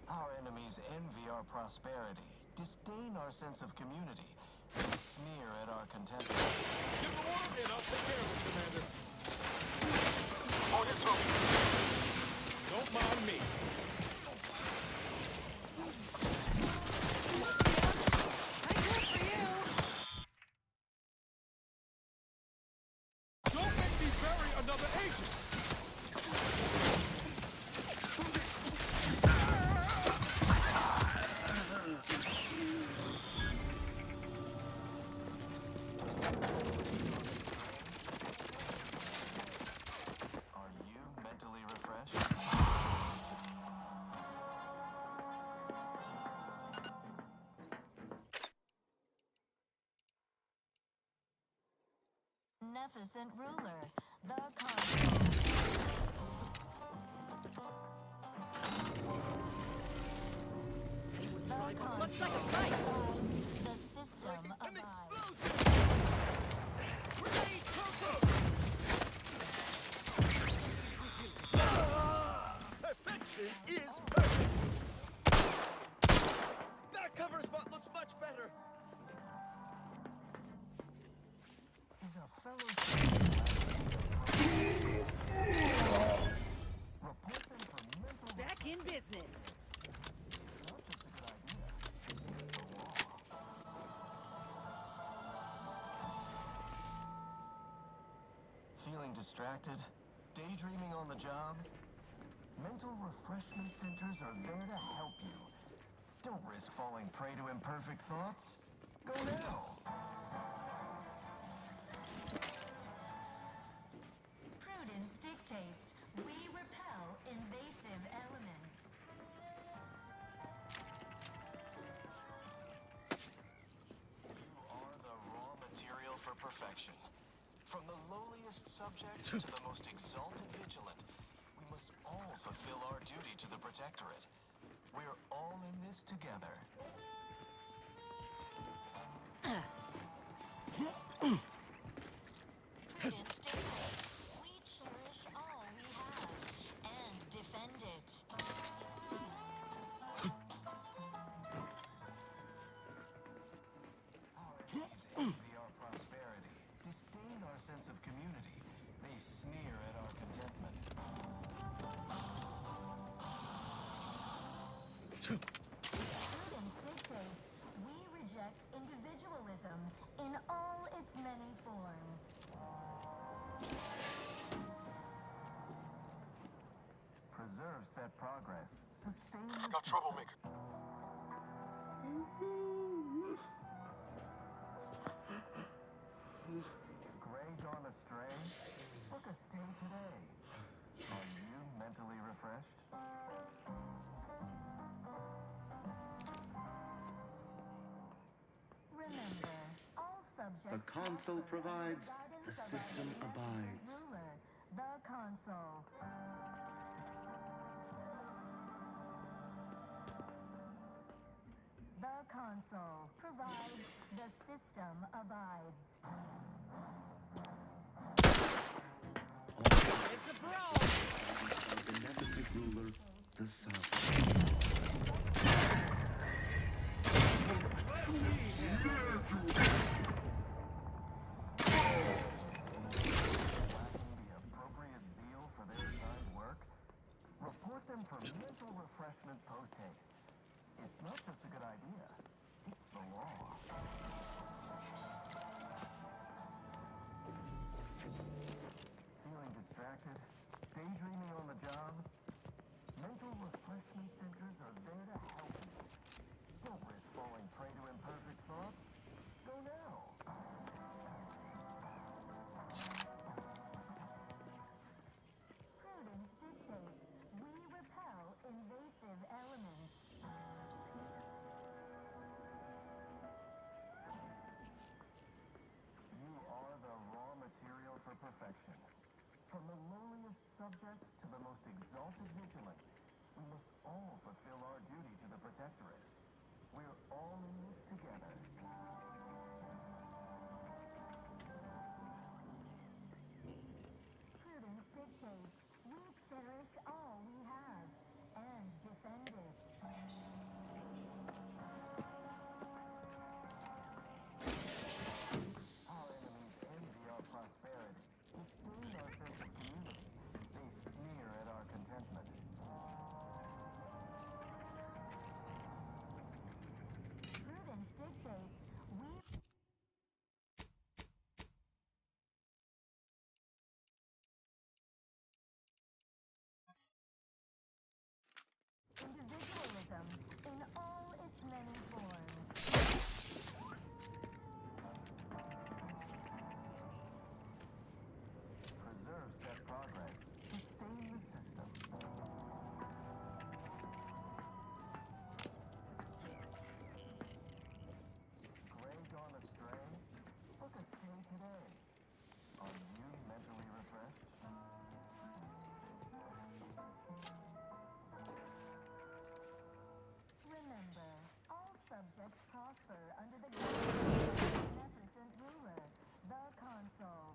Our enemies envy our prosperity, disdain our sense of community, and sneer at our contentment. Give the order and I'll take care of it, Commander. On your throne. Don't mind me. Don't make me bury another agent! Are you mentally refreshed? Beneficent ruler, the console. Looks like a fight. The system abides. Perfection is perfect! That cover spot looks much better! Is a fellow report them for mental Back in business. It's not just a good idea. It's the law. Feeling distracted? Daydreaming on the job? Mental refreshment centers are there to help you. Don't risk falling prey to imperfect thoughts. Go now. Prudence dictates we repel invasive elements. You are the raw material for perfection. From the lowliest subject to the most exalted vigilant, we must all fulfill our duty to the Protectorate. We're all in this together. Prudence dictates we cherish all we have and defend it. Our enemies envy our prosperity, disdain our sense of community. They sneer at our contentment. Prudence dictates we reject individualism in all its many forms. Preserve set progress. Sustain. Got troublemaker. Gray gone astray? Book a stay today. Are you mentally refreshed? Remember, all subjects The console prosper under provides, guidance the of our system beneficent abides. Ruler, the console. The console provides, the system abides. It's a brawl. Our beneficent ruler, the Sovereign. Lacking the appropriate zeal for their assigned work? Report them for mental refreshment post-haste. It's not just a good idea. It's the law. Feeling distracted? Daydreaming on the job? Mental refreshment centers are there to help you. Don't risk falling prey to imperfect thoughts. Go now. Prudence dictates we repel invasive elements. You are the raw material for perfection. From the lowliest subject to the most exalted vigilant, we must all fulfill our duty to the Protectorate. We're all in this together. many forms. Preserve set progress. Sustain the system. Gray gone astray? Book a stay today. Are you mentally refreshed? Remember, all subjects prosper under the guidance of the beneficent ruler, the Consul.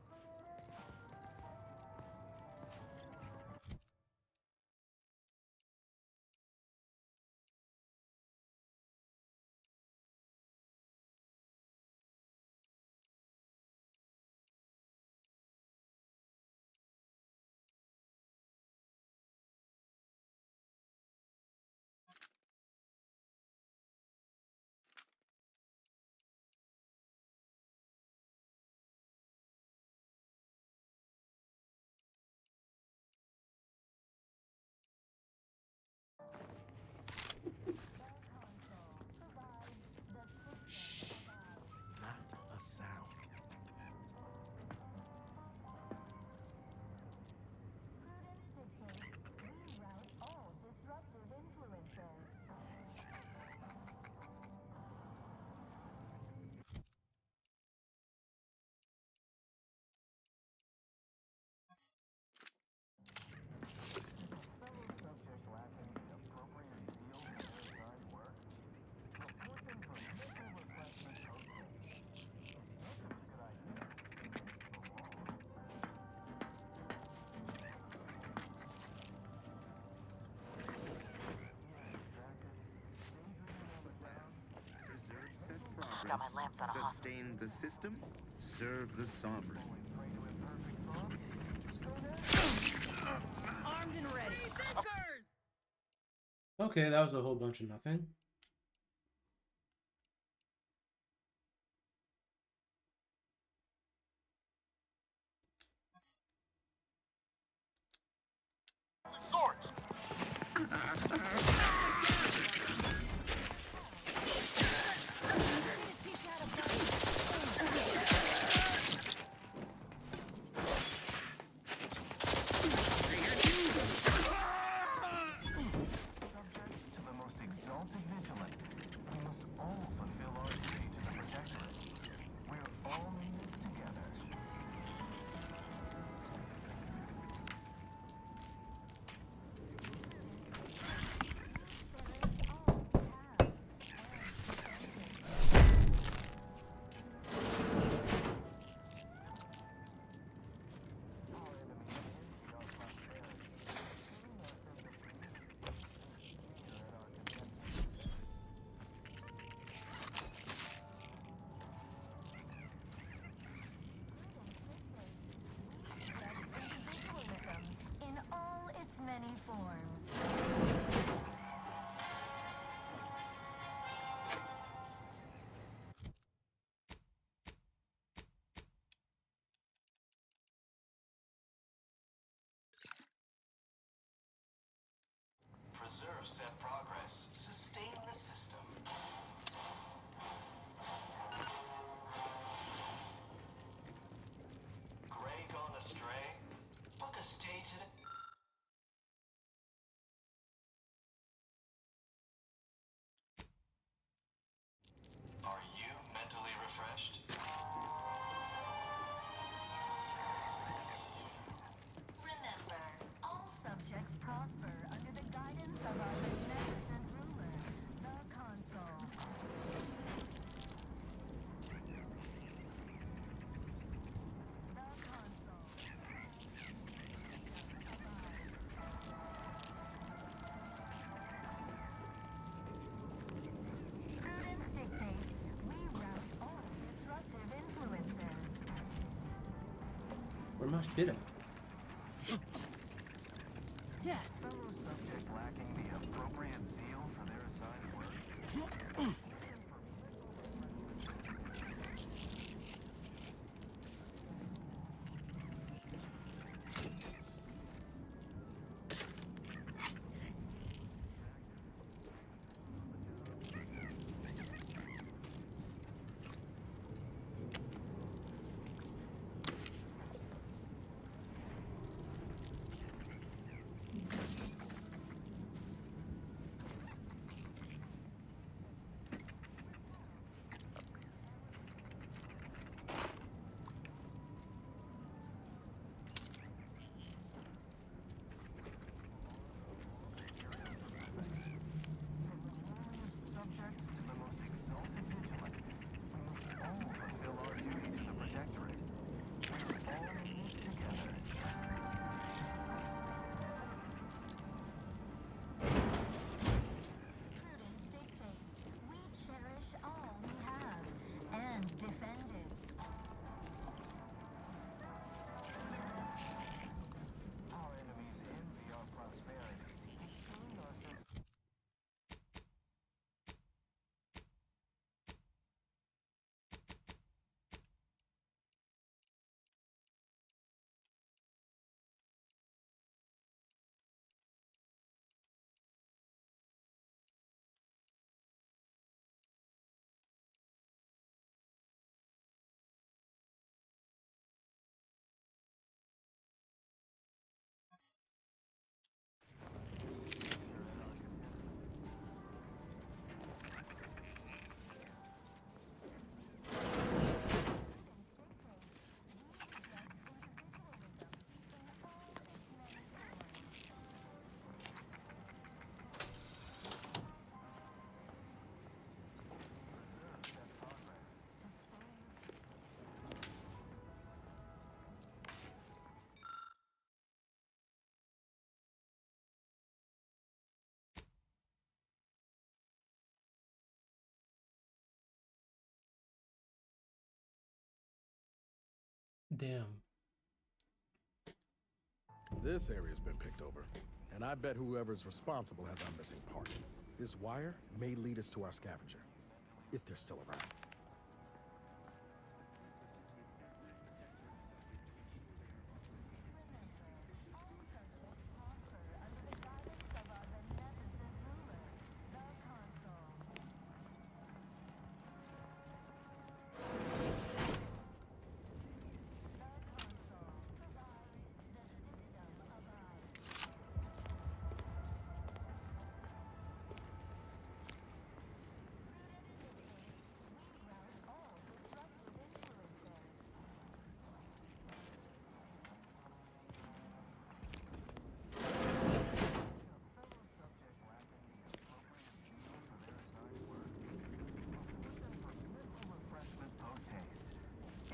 Not a sound. Prudence dictates we rout all disruptive influences. Fellow subject lacking the appropriate zeal for their assigned work? Report them for mental refreshment post-haste. It's not such a good idea against the law. Preserve set progress. Sustain the system. Serve the sovereign. Armed and ready. Okay, that was a whole bunch of nothing. Subject to the most exalted vigilant, we must all fulfill our duty to the Protectorate. We're all in this together. Individualism in all its many forms. Preserve set progress. Sustain the system. Gray gone astray? Book a stay today. Are you mentally refreshed? Remember, all subjects prosper under the guidance of our beneficent ruler, the Consul. The Consul. Prudence dictates we rout all disruptive influences. Where much did it? Yes. Fellow subject lacking the appropriate zeal for their assigned work? Damn. This area's been picked over, and I bet whoever's responsible has our missing part. This wire may lead us to our scavenger, if they're still around.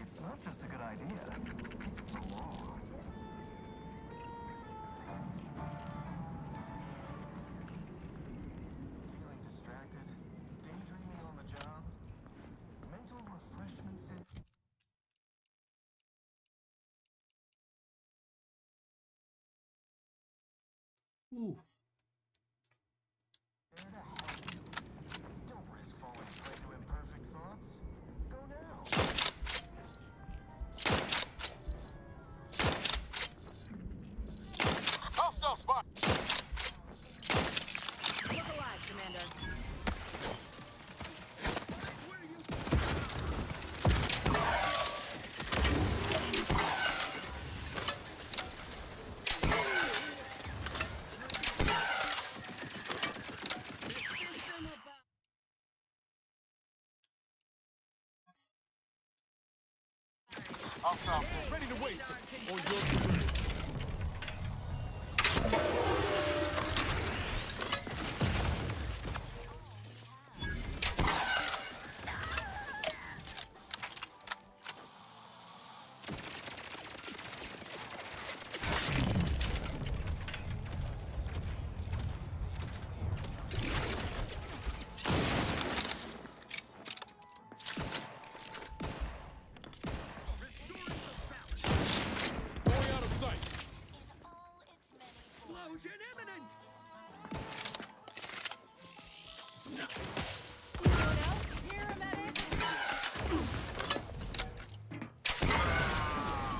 It's not just a good idea, it's the law. Feeling distracted? Daydreaming on the job? Mental refreshment center? Ooh. There to help you. Don't risk falling prey to imperfect thoughts. Go now. Hostile spot! Look alive, Commander. Hostile, Ready to waste it on your turn.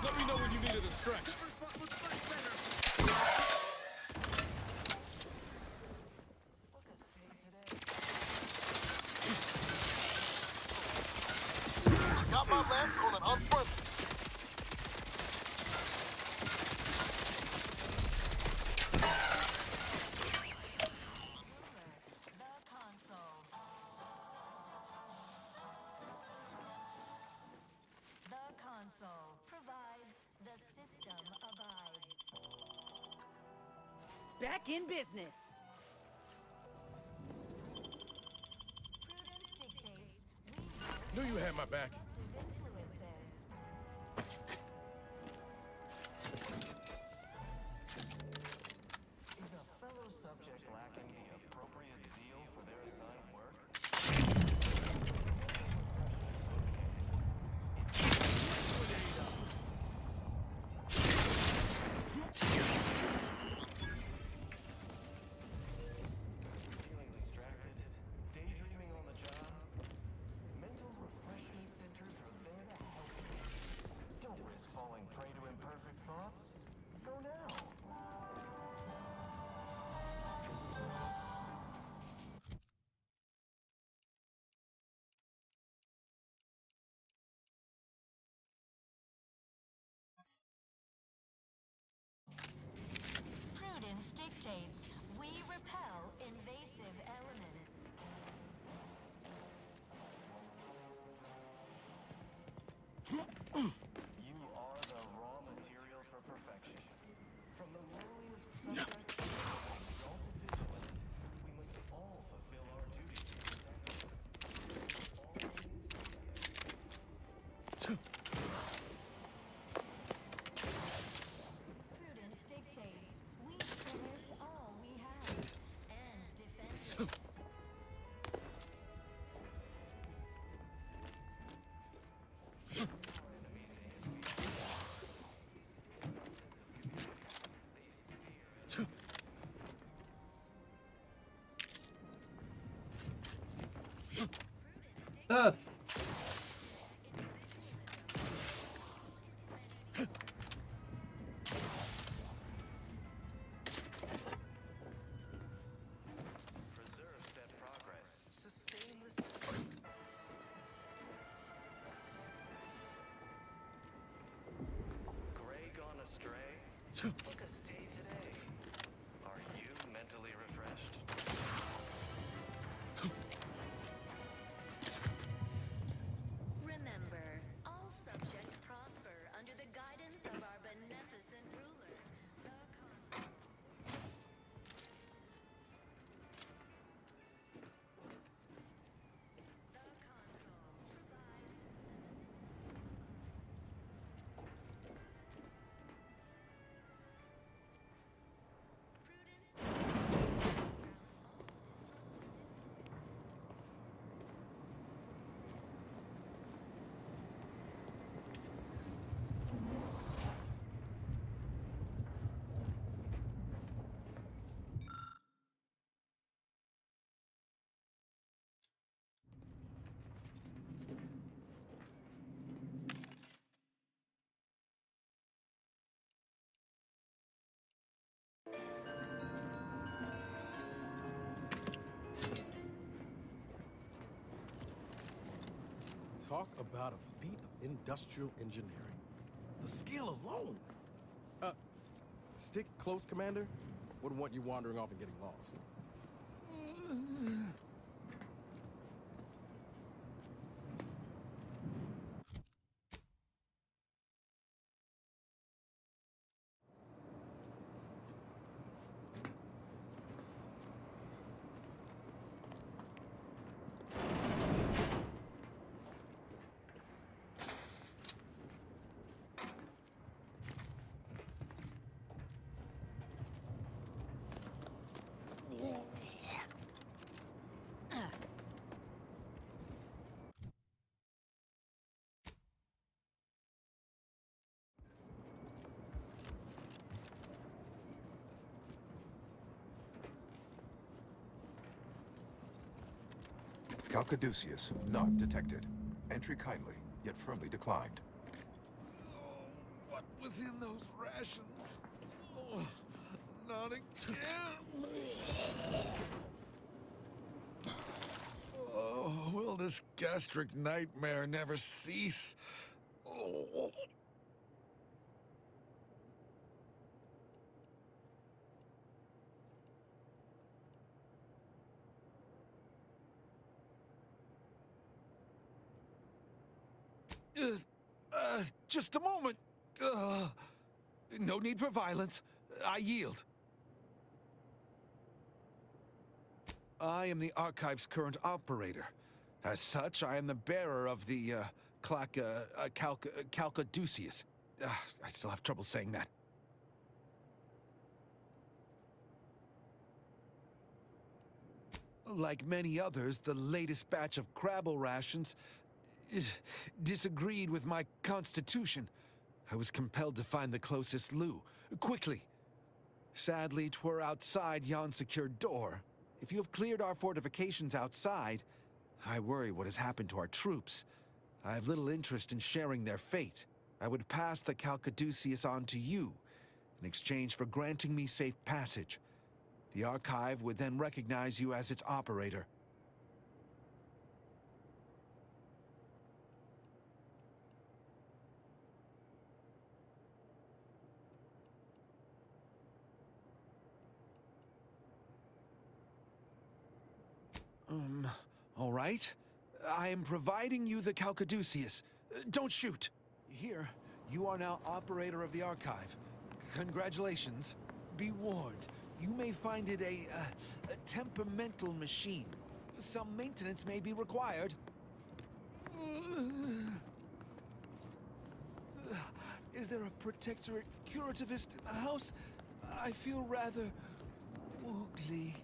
Let me know when you needed a stretch. got my lens on an unfriendly. Back in business. Knew you had my back. Is a fellow subject lacking the appropriate zeal for their assigned work? Feeling distracted? Daydreaming on the job? Mental refreshment center Ah! Preserve said progress. Sustain the system. Gray gone astray? Look a stay today. Are you mentally refreshed? Remember, all subjects prosper under the guidance of our beneficent ruler, the Consul. The Consul provides Talk about a feat of industrial engineering. The skill alone. Stick close, Commander. Wouldn't want you wandering off and getting lost. Calcaduceus, not detected. Entry kindly, yet firmly declined. What was in those rations? Oh, not again. Oh, will this gastric nightmare never cease? Oh. Just a moment. No need for violence. I yield. I am the Archive's current operator. As such, I am the bearer of the, Calcaduceus. I still have trouble saying that. Like many others, the latest batch of Crabble rations disagreed with my constitution. I was compelled to find the closest loo, quickly. Sadly, 'twere outside yon secured door. If you have cleared our fortifications outside, I worry what has happened to our troops. I have little interest in sharing their fate. I would pass the Calcaduceus on to you, in exchange for granting me safe passage. The Archive would then recognize you as its operator. All right. I am providing you the Calcaduceus. Don't shoot. Here, you are now operator of the Archive. Congratulations. Be warned, you may find it a temperamental machine. Some maintenance may be required. Is there a protectorate curativist in the house? I feel rather woogly.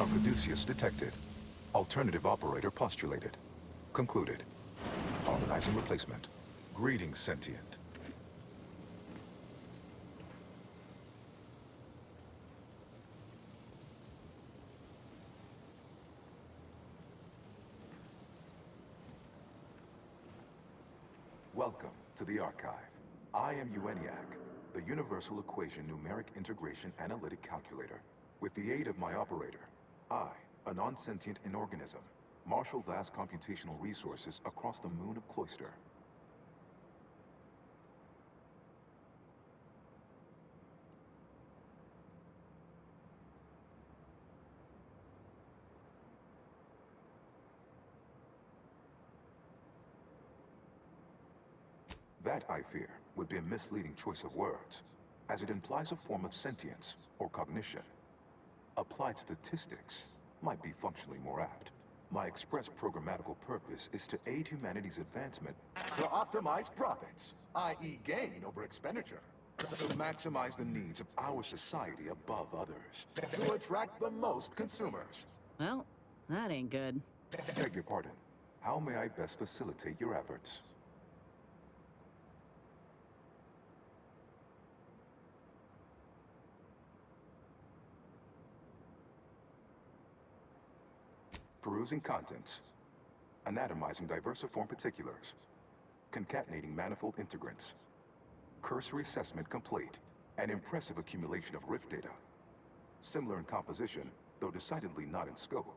Caduceus detected. Alternative operator postulated. Concluded. Harmonizing replacement. Greetings, sentient. Welcome to the Archive. I am EUENIAC, the Universal Equation Numeric Integration Analytic Calculator. With the aid of my operator, I, a non-sentient inorganism, marshal vast computational resources across the moon of Cloister. That, I fear, would be a misleading choice of words, as it implies a form of sentience or cognition. Applied statistics might be functionally more apt. My express programmatical purpose is to aid humanity's advancement to optimize profits, i.e. gain over expenditure, to maximize the needs of our society above others, to attract the most consumers. Well, that ain't good. Beg your pardon. How may I best facilitate your efforts? Perusing contents. Anatomizing diversiform particulars. Concatenating manifold integrants. Cursory assessment complete. An impressive accumulation of rift data. Similar in composition, though decidedly not in scope,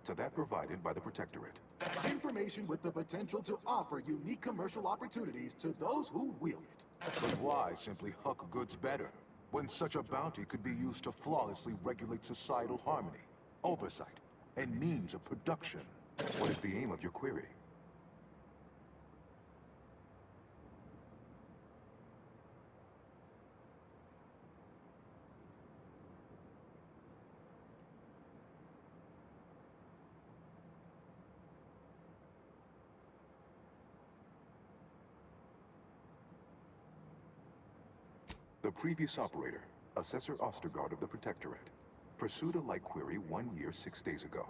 to that provided by the Protectorate. Information with the potential to offer unique commercial opportunities to those who wield it. But why simply huck goods better, when such a bounty could be used to flawlessly regulate societal harmony, oversight, and means of production? What is the aim of your query? The previous operator, Assessor Ostergaard of the Protectorate, pursued a like query 1 year, 6 days ago,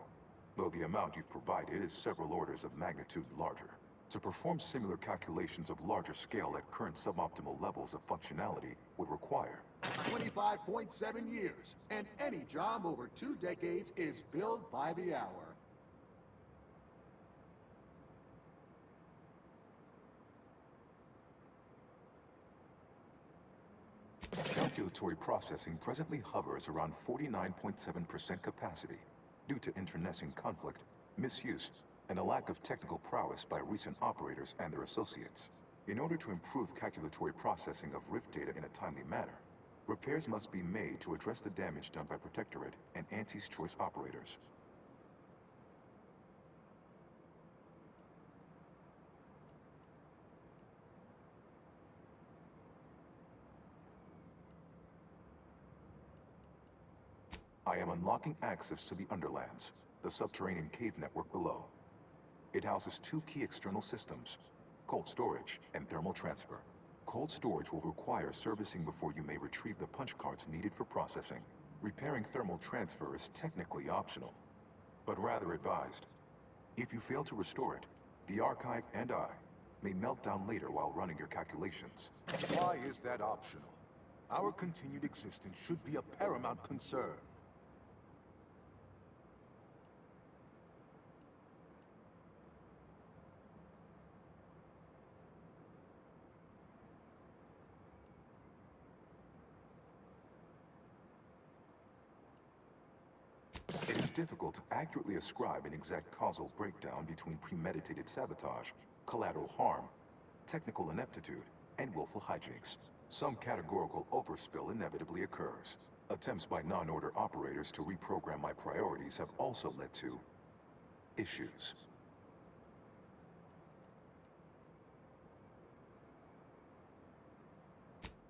though the amount you've provided is several orders of magnitude larger. To perform similar calculations of larger scale at current suboptimal levels of functionality would require 25.7 years, and any job over 2 decades is billed by the hour. Calculatory processing presently hovers around 49.7% capacity due to internecine conflict, misuse, and a lack of technical prowess by recent operators and their associates. In order to improve calculatory processing of rift data in a timely manner, repairs must be made to address the damage done by Protectorate and Anti's Choice operators. I am unlocking access to the Underlands, the subterranean cave network below. It houses 2 key external systems, cold storage and thermal transfer. Cold storage will require servicing before you may retrieve the punch cards needed for processing. Repairing thermal transfer is technically optional, but rather advised. If you fail to restore it, the Archive and I may melt down later while running your calculations. Why is that optional? Our continued existence should be a paramount concern. It is difficult to accurately ascribe an exact causal breakdown between premeditated sabotage, collateral harm, technical ineptitude, and willful hijinks. Some categorical overspill inevitably occurs. Attempts by non-order operators to reprogram my priorities have also led to issues.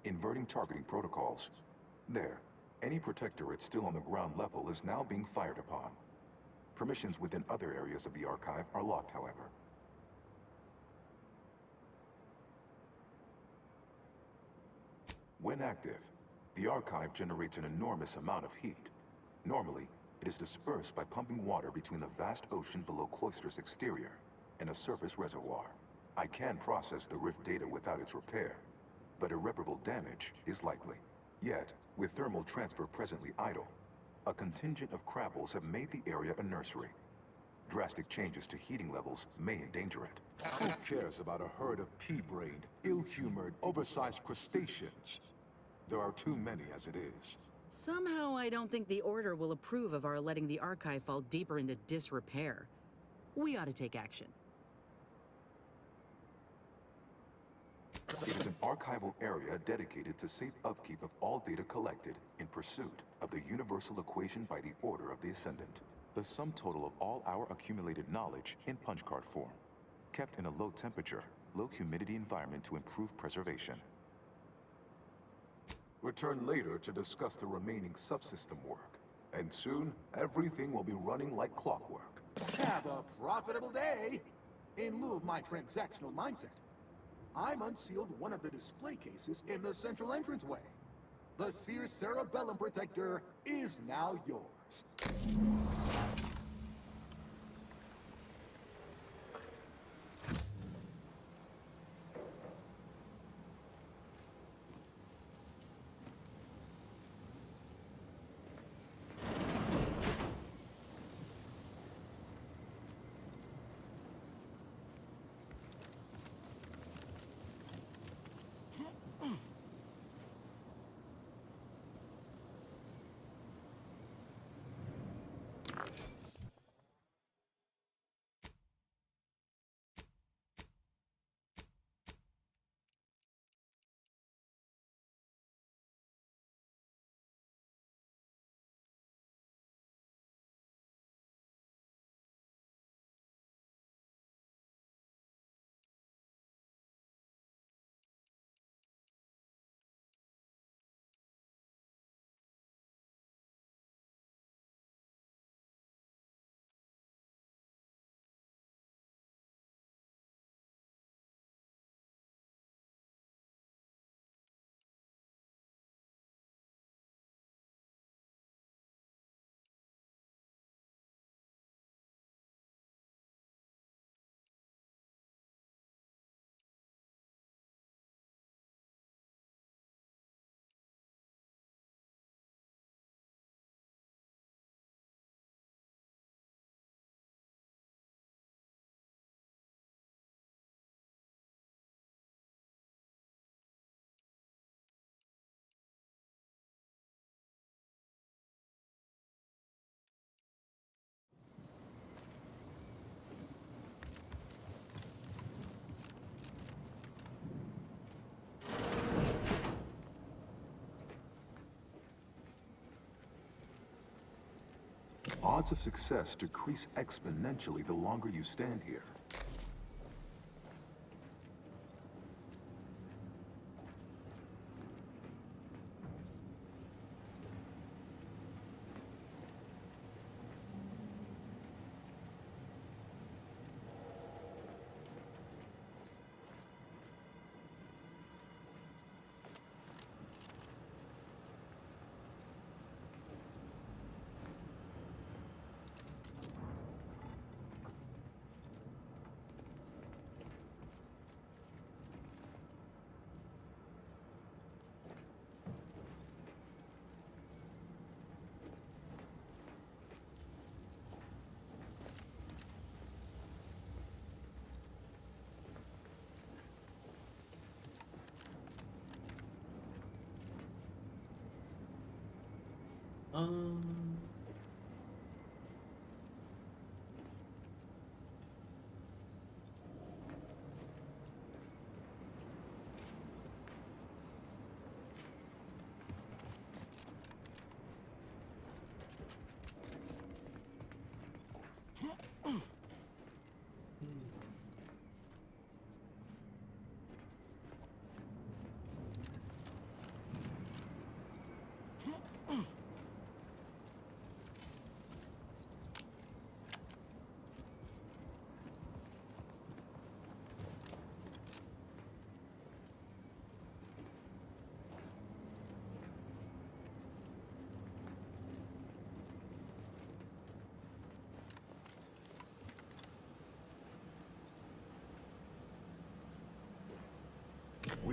Inverting targeting protocols. There. Any Protectorate still on the ground level is now being fired upon. Permissions within other areas of the Archive are locked, however. When active, the Archive generates an enormous amount of heat. Normally, It is dispersed by pumping water between the vast ocean below Cloister's exterior and a surface reservoir. I can process the rift data without its repair, but irreparable damage is likely. Yet, with thermal transfer presently idle, a contingent of Krabbles have made the area a nursery. Drastic changes to heating levels may endanger it. Who cares about a herd of pea-brained, ill-humored, oversized crustaceans? There are too many as it is. Somehow I don't think the Order will approve of our letting the Archive fall deeper into disrepair. We ought to take action. It is an archival area dedicated to safe upkeep of all data collected in pursuit of the universal equation by the Order of the Ascendant. The sum total of all our accumulated knowledge in punch card form, kept in a low temperature, low humidity environment to improve preservation. Return later to discuss the remaining subsystem work. And soon, everything will be running like clockwork. Have a profitable day! In lieu of my transactional mindset, I'm unsealed one of the display cases in the central entranceway. The Sears Cerebellum Protector is now yours. Odds of success decrease exponentially the longer you stand here.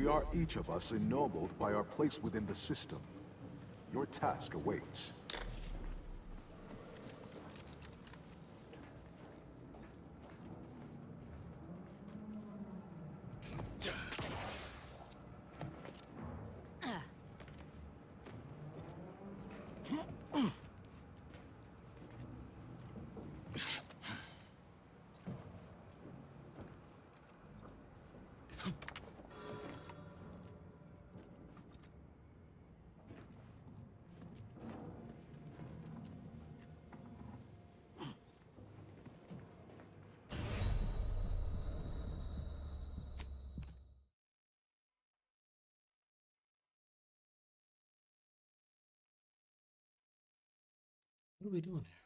We are each of us ennobled by our place within the system. Your task awaits. What are we doing here?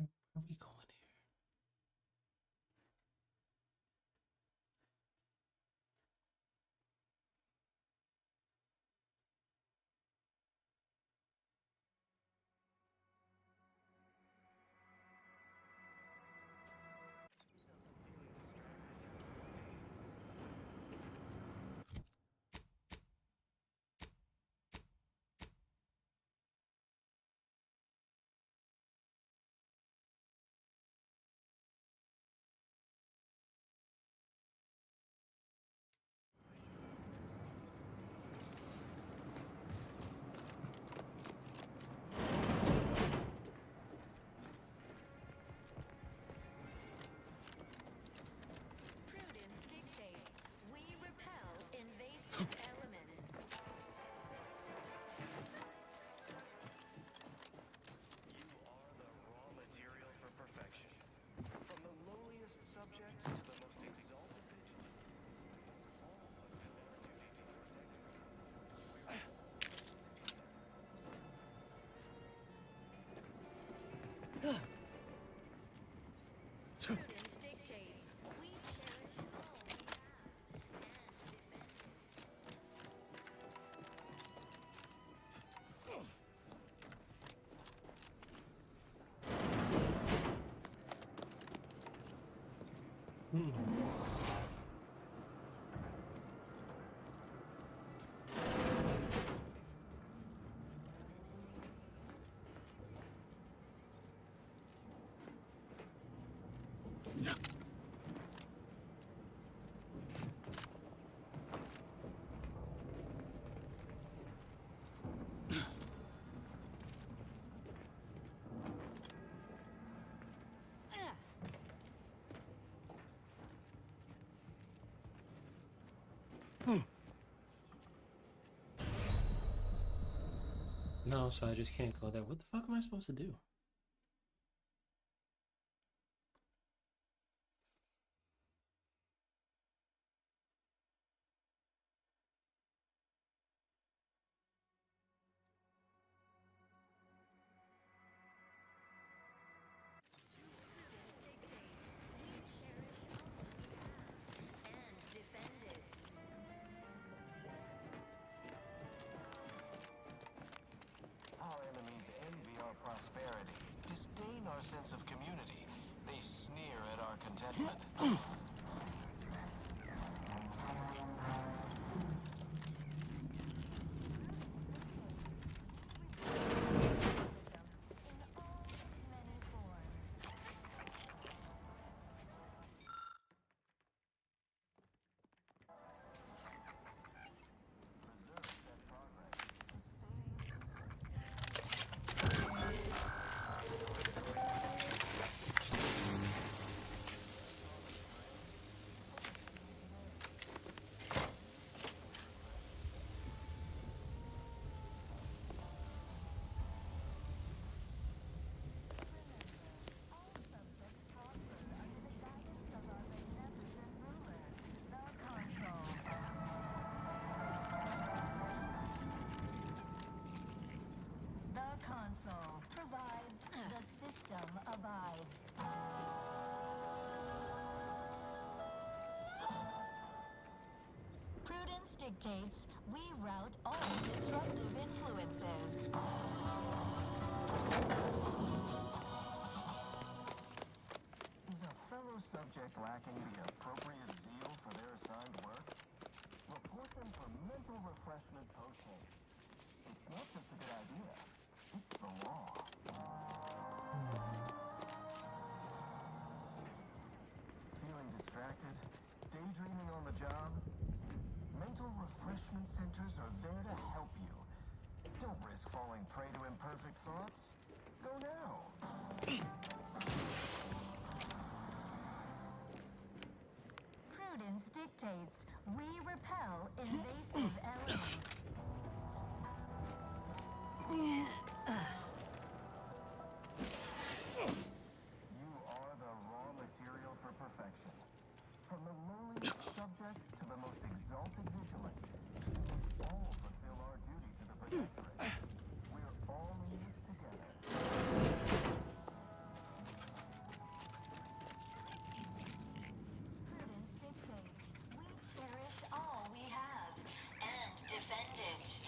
Where are we going here? Prudence dictates we repel invasive elements. You are the raw material for perfection. From the lowliest subject to the most exalted vigilante. Prudence dictates we cherish all we have and defend it. No, so I just can't go there. What the fuck am I supposed to do? Our enemies envy our prosperity, disdain our sense of community. They sneer at our contentment. dictates, we rout all disruptive influences. Is a fellow subject lacking the appropriate zeal for their assigned work? Report them for mental refreshment post-haste. It's not just a good idea, it's the law. Feeling distracted? Daydreaming on the job? Mental refreshment centers are there to help you. Don't risk falling prey to imperfect thoughts. Go now. Prudence dictates, we repel invasive elements. You are the raw material for perfection. From the lowliest subject to the most exalted vigilant, we all fulfill our duty to the Protectorate. We're all in this together. Prudence dictates, we cherish all we have and defend it.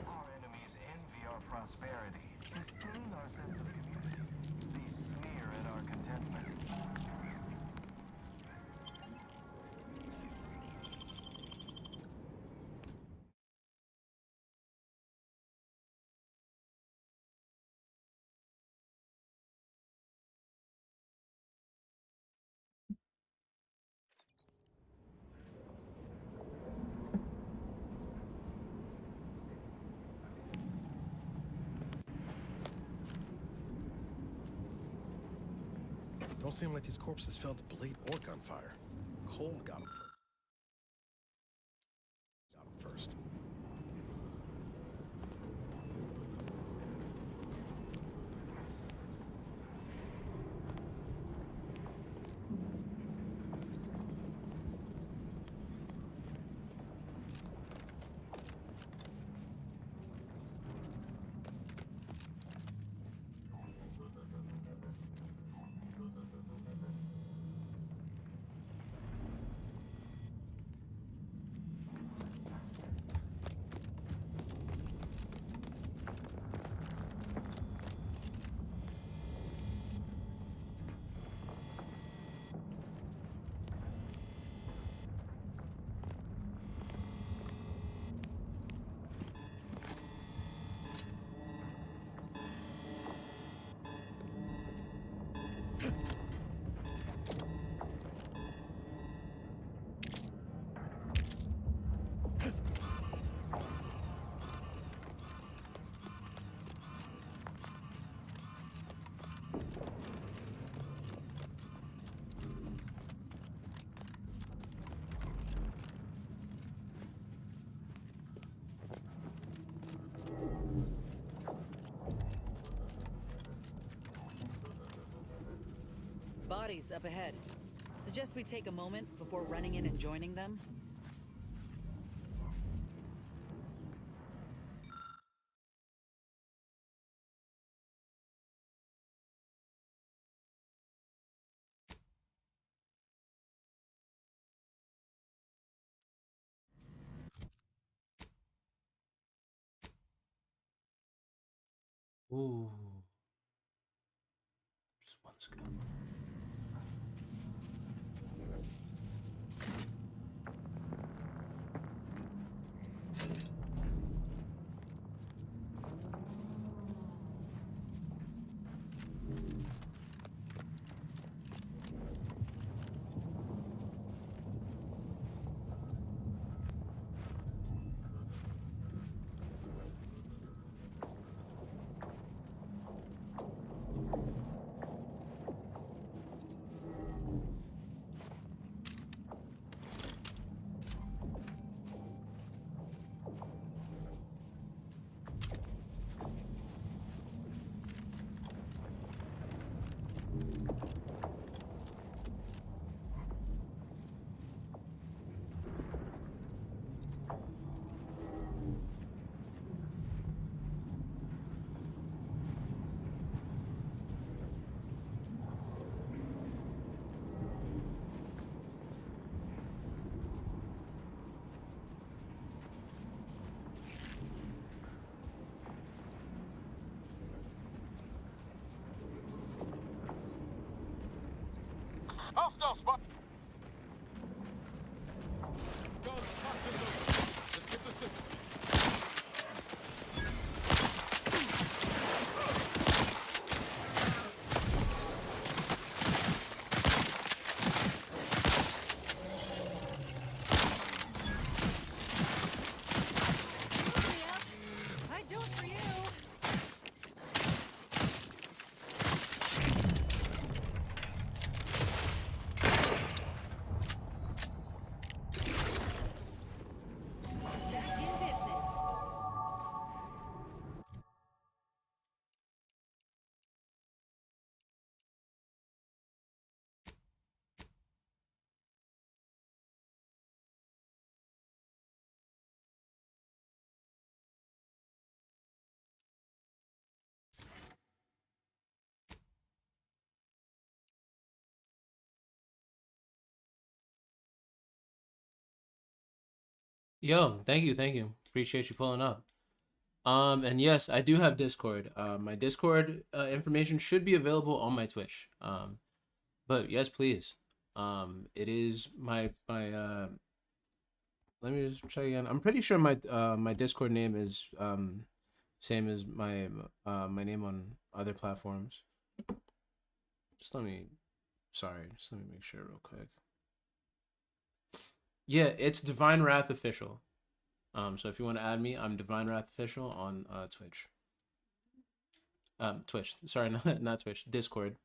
Our enemies envy our prosperity, disdain our sense of community. They sneer at our contentment. Don't seem like these corpses felt blade or gunfire. Cold got them first. Bodies up ahead. Suggest we take a moment before running in and joining them? Ooh. Just one second. I'd do it for you. Back in business. Yo, thank you, thank you. Appreciate you pulling up. And yes, I do have Discord. My Discord information should be available on my Twitch. But yes, please. It is my let me just check again. I'm pretty sure my Discord name is same as my my name on other platforms. Just let me make sure real quick. Yeah, it's Divine Wrath Official. So if you want to add me, I'm Divine Wrath Official on Twitch. Twitch. Sorry, not Twitch. Discord.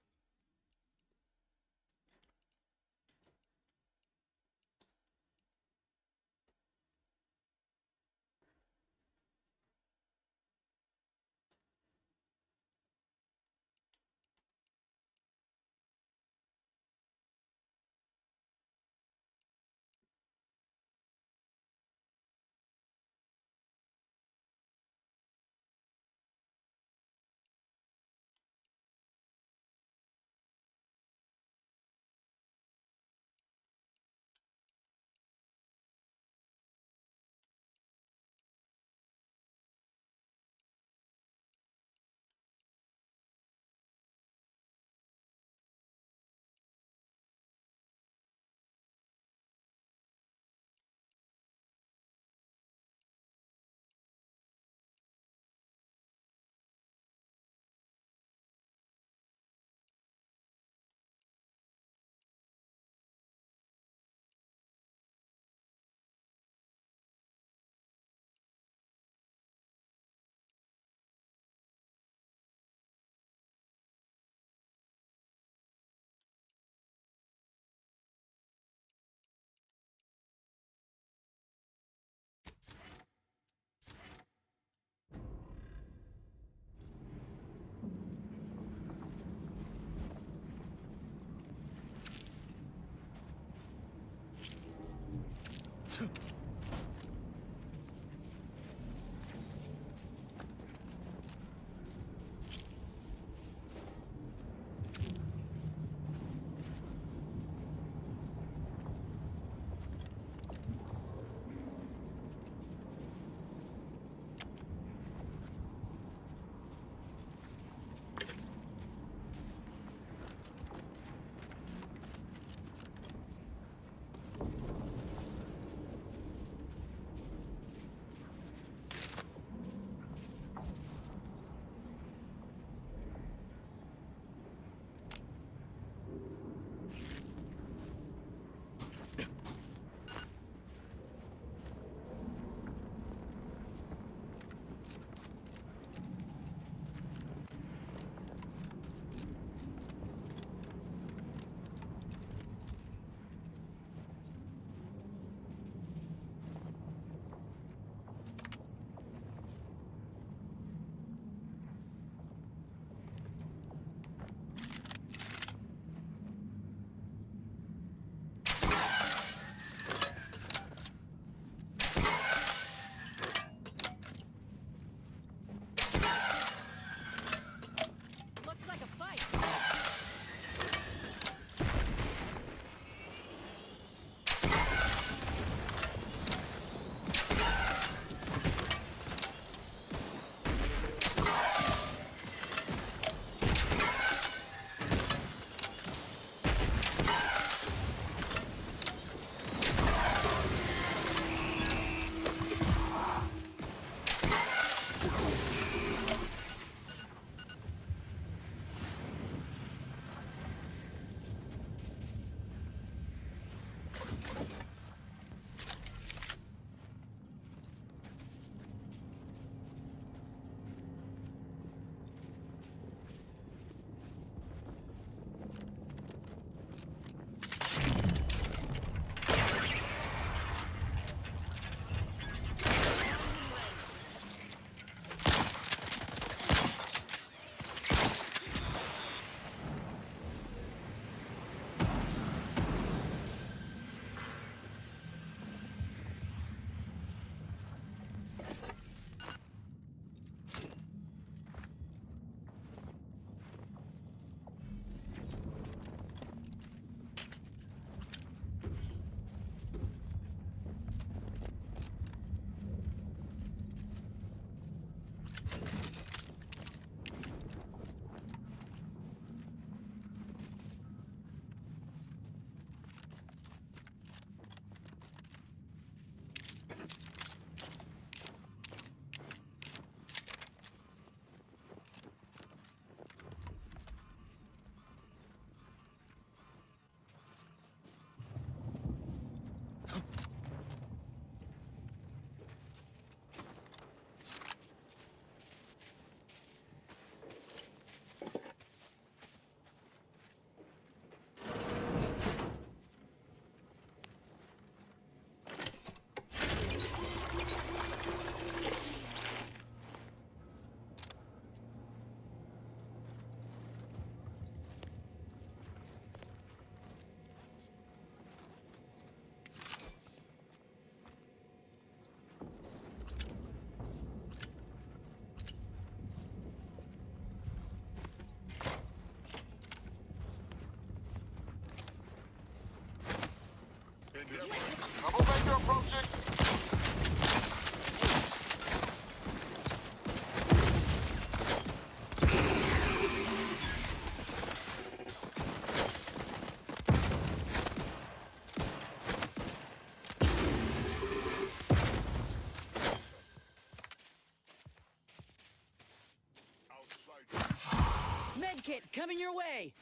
Medkit coming your way!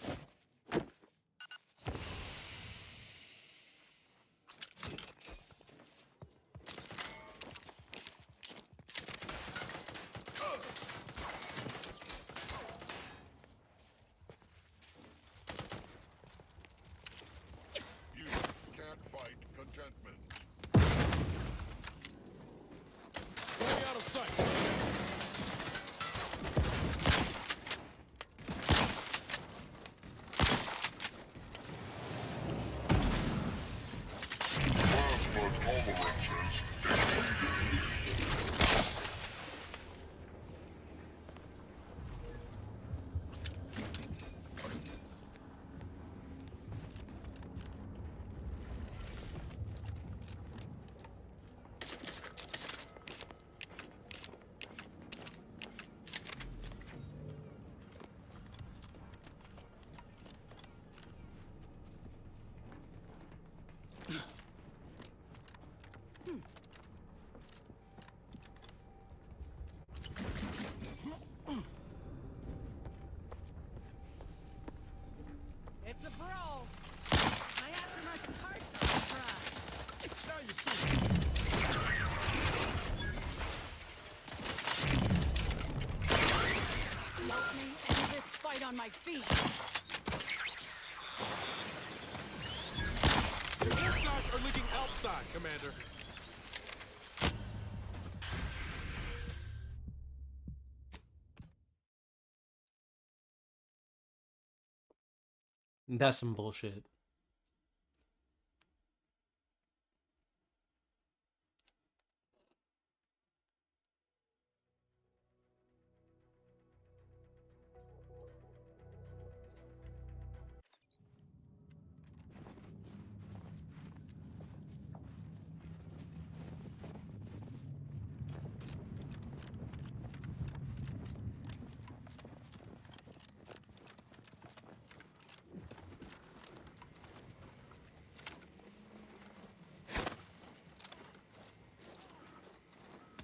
You can't fight contentment. Stay out of sight. Plasma tolerances depleted. It's a brawl! My aftermarket parts are surprised! Now you see. Let me end this fight on my feet! Insides are leaking outside, Commander. That's some bullshit.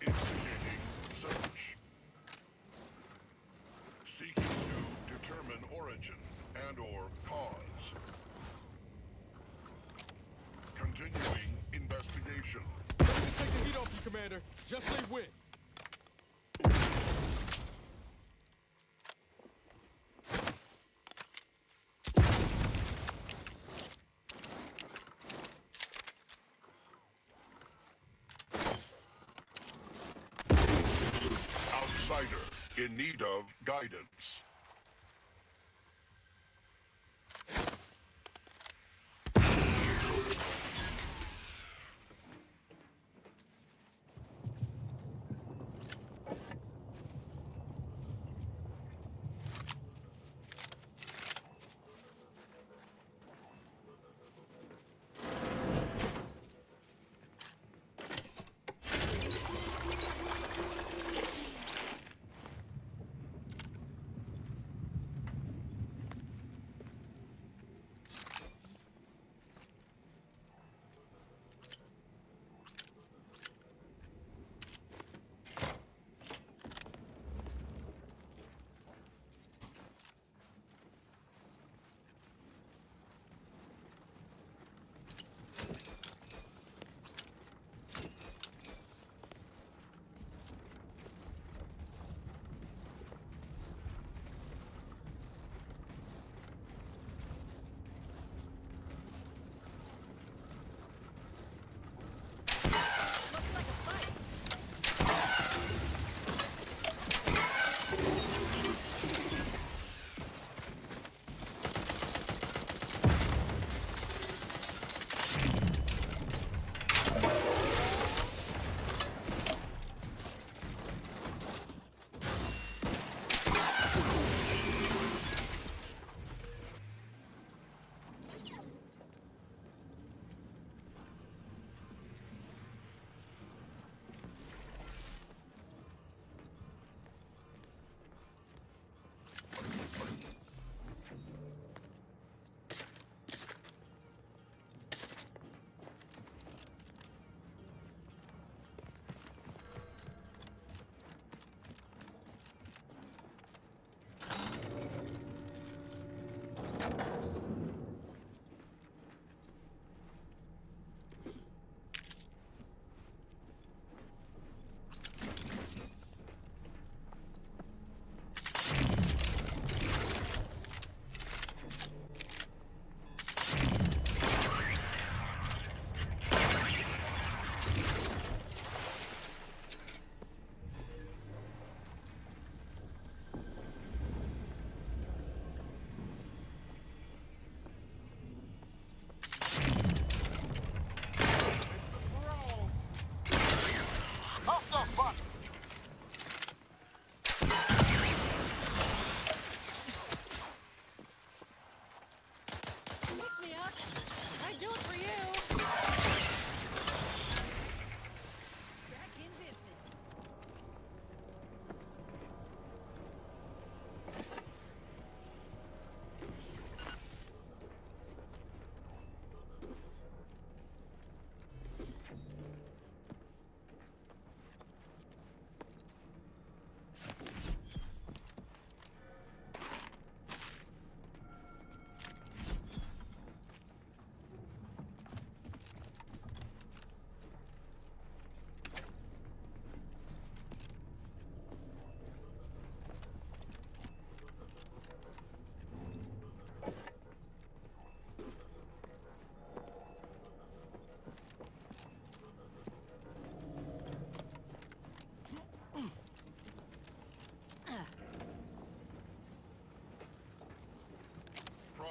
Instigating search. Seeking to determine origin and/or cause. Continuing investigation. Take the heat off you, Commander. Just say when. Outsider in need of guidance.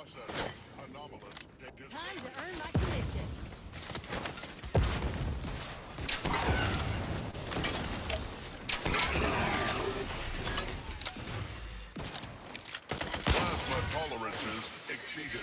Processing anomalous digits. Time to earn my commission. Plasma tolerances exceeded.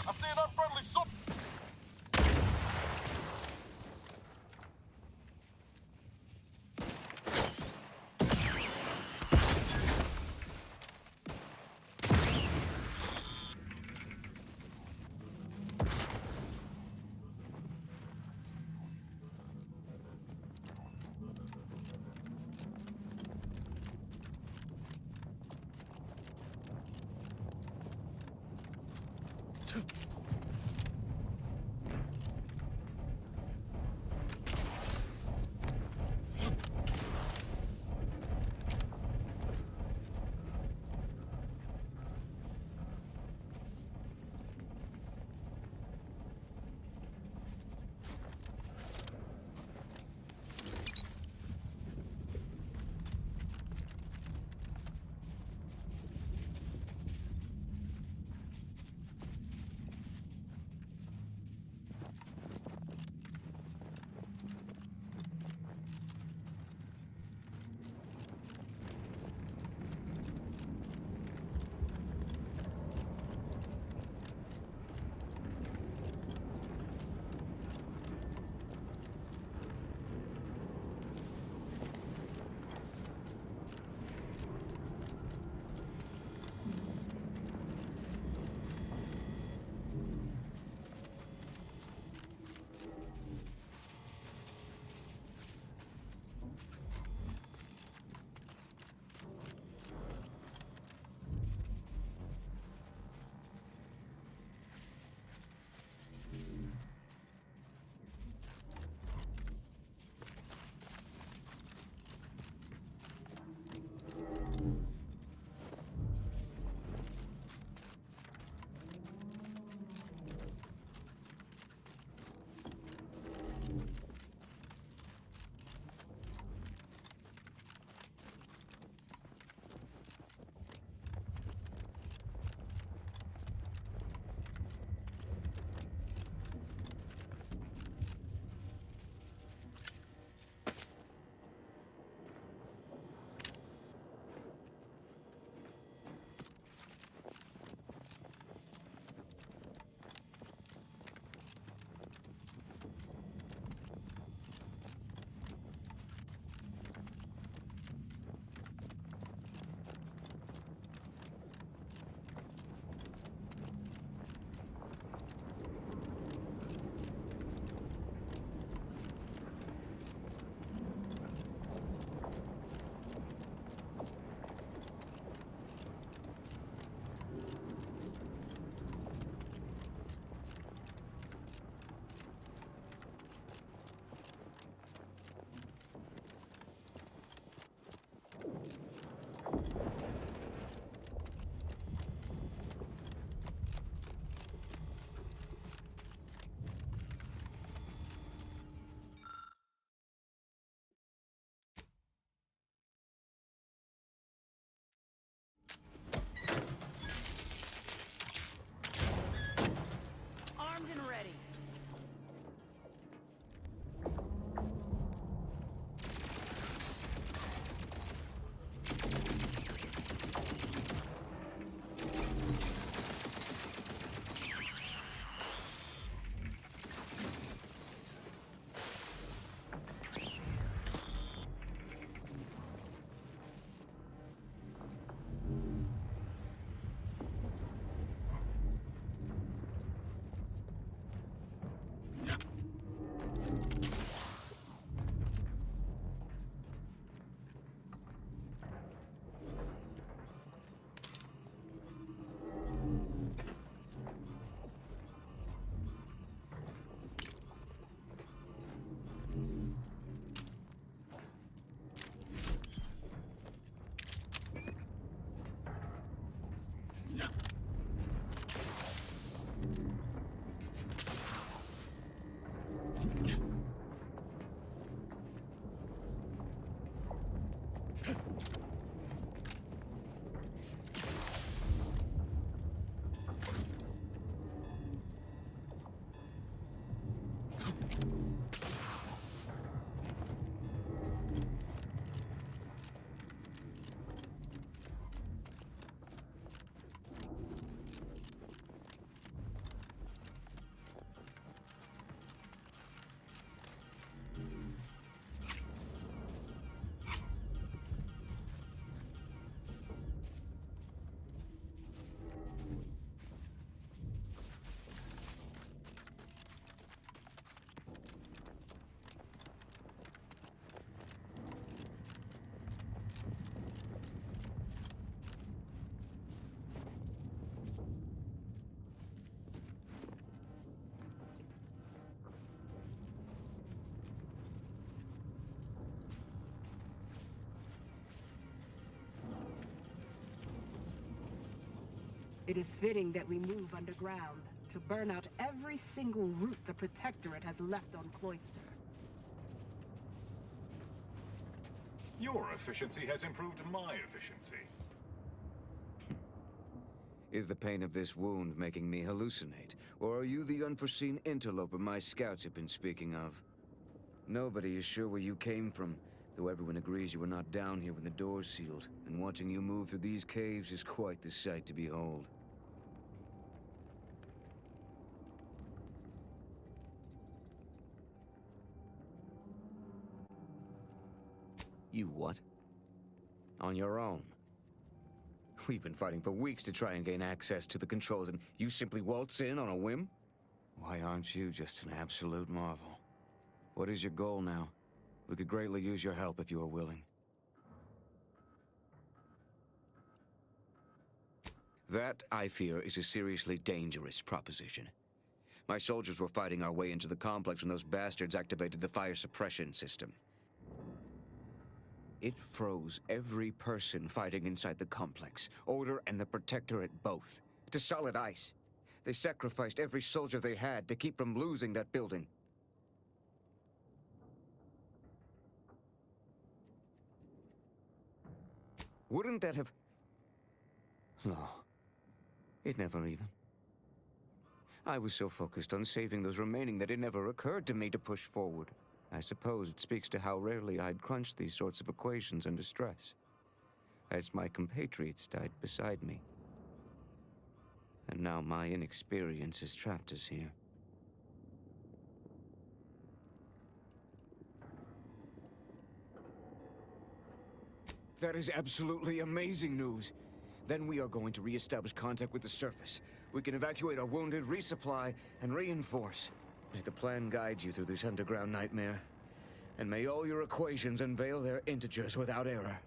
I see an unfriendly soldier. It is fitting that we move underground to burn out every single root the Protectorate has left on Cloister. Your efficiency has improved my efficiency. Is the pain of this wound making me hallucinate? Or are you the unforeseen interloper my scouts have been speaking of? Nobody is sure where you came from, though everyone agrees you were not down here when the doors sealed, and watching you move through these caves is quite the sight to behold. You what? On your own? We've been fighting for weeks to try and gain access to the controls, and you simply waltz in on a whim? Why aren't you just an absolute marvel? What is your goal now? We could greatly use your help if you are willing. That, I fear, is a seriously dangerous proposition. My soldiers were fighting our way into the complex when those bastards activated the fire suppression system. It froze every person fighting inside the complex, Order and the Protectorate both, to solid ice. They sacrificed every soldier they had to keep from losing that building. Wouldn't that have... No. It never even. I was so focused on saving those remaining that it never occurred to me to push forward. I suppose it speaks to how rarely I'd crunch these sorts of equations under stress, as my compatriots died beside me. And now my inexperience has trapped us here. That is absolutely amazing news. Then we are going to re-establish contact with the surface. We can evacuate our wounded, resupply, and reinforce. May the plan guide you through this underground nightmare. And may all your equations unveil their integers without error.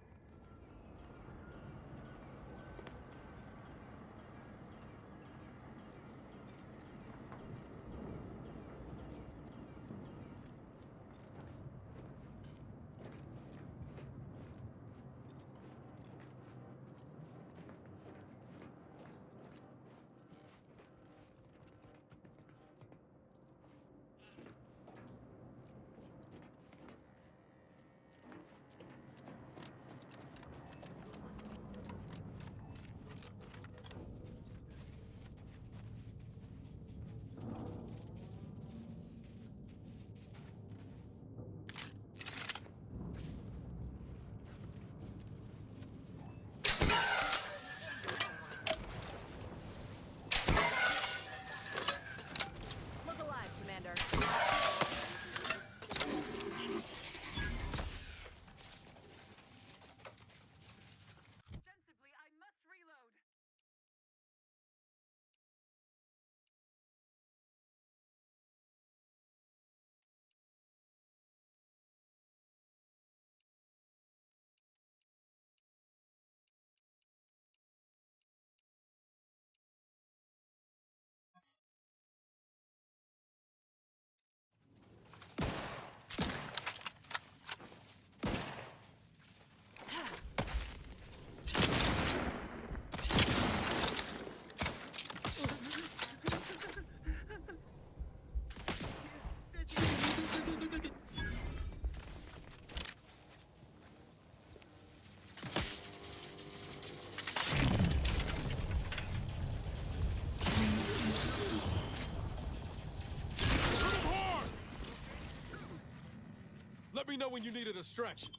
Let me know when you need a distraction.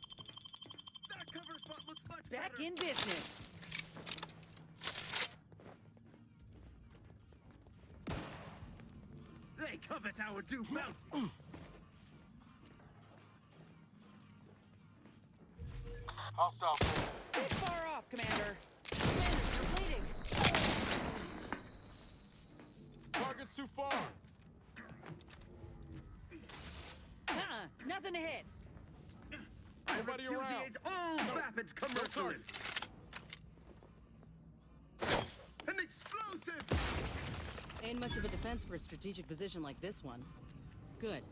That cover spot looks much Back better. in business. They covet our due bounty. Hostile. Too far off, Commander. Commander, you're bleeding. Target's too far. Nothing to hit. Nobody around. Repudiate all vapid commercialists. An explosive! Ain't much of a defense for a strategic position like this one. Good.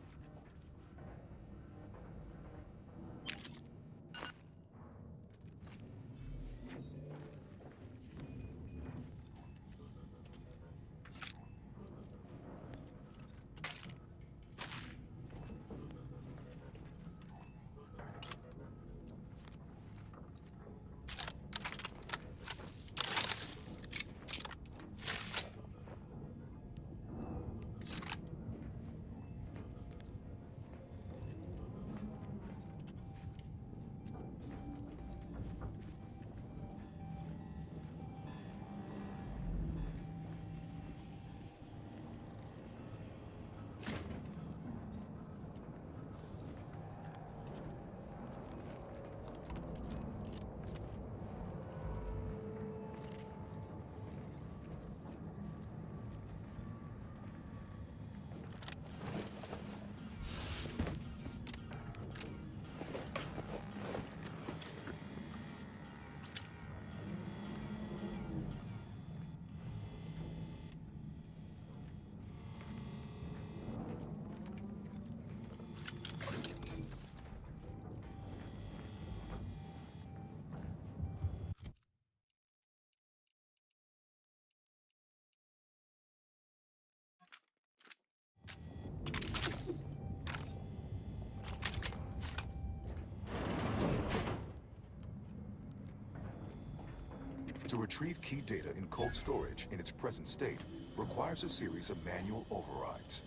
To retrieve key data in cold storage in its present state requires a series of manual overrides.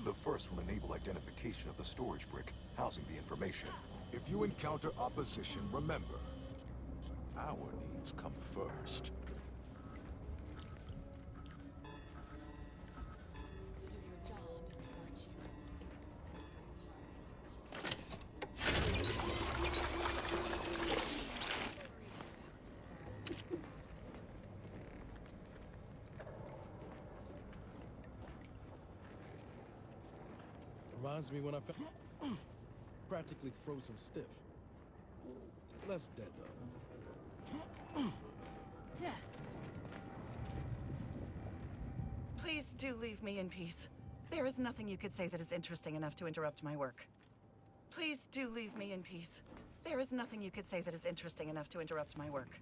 The first will enable identification of the storage brick housing the information. If you encounter opposition, remember, our needs come first. Reminds me when I felt practically frozen stiff. Less dead, though. Yeah. Please do leave me in peace. There is nothing you could say that is interesting enough to interrupt my work. Please do leave me in peace. There is nothing you could say that is interesting enough to interrupt my work.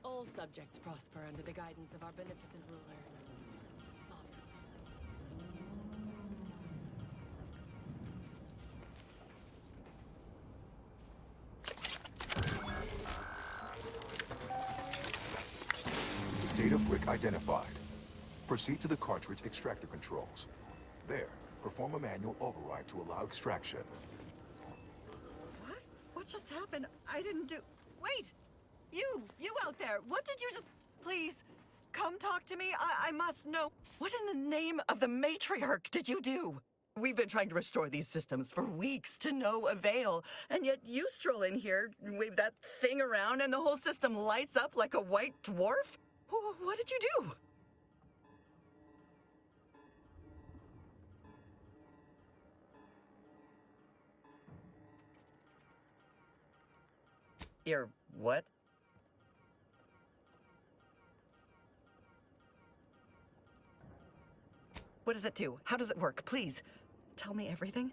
All subjects prosper under the guidance of our beneficent ruler. Data brick identified. Proceed to the cartridge extractor controls. There, perform a manual override to allow extraction. What? What just happened? I didn't do... Wait! You out there! What did you just... Please, come talk to me. I must know. What in the name of the matriarch did you do? We've been trying to restore these systems for weeks to no avail, and yet you stroll in here, wave that thing around, and the whole system lights up like a white dwarf? What did you do? Your what? What does it do? How does it work? Please, tell me everything.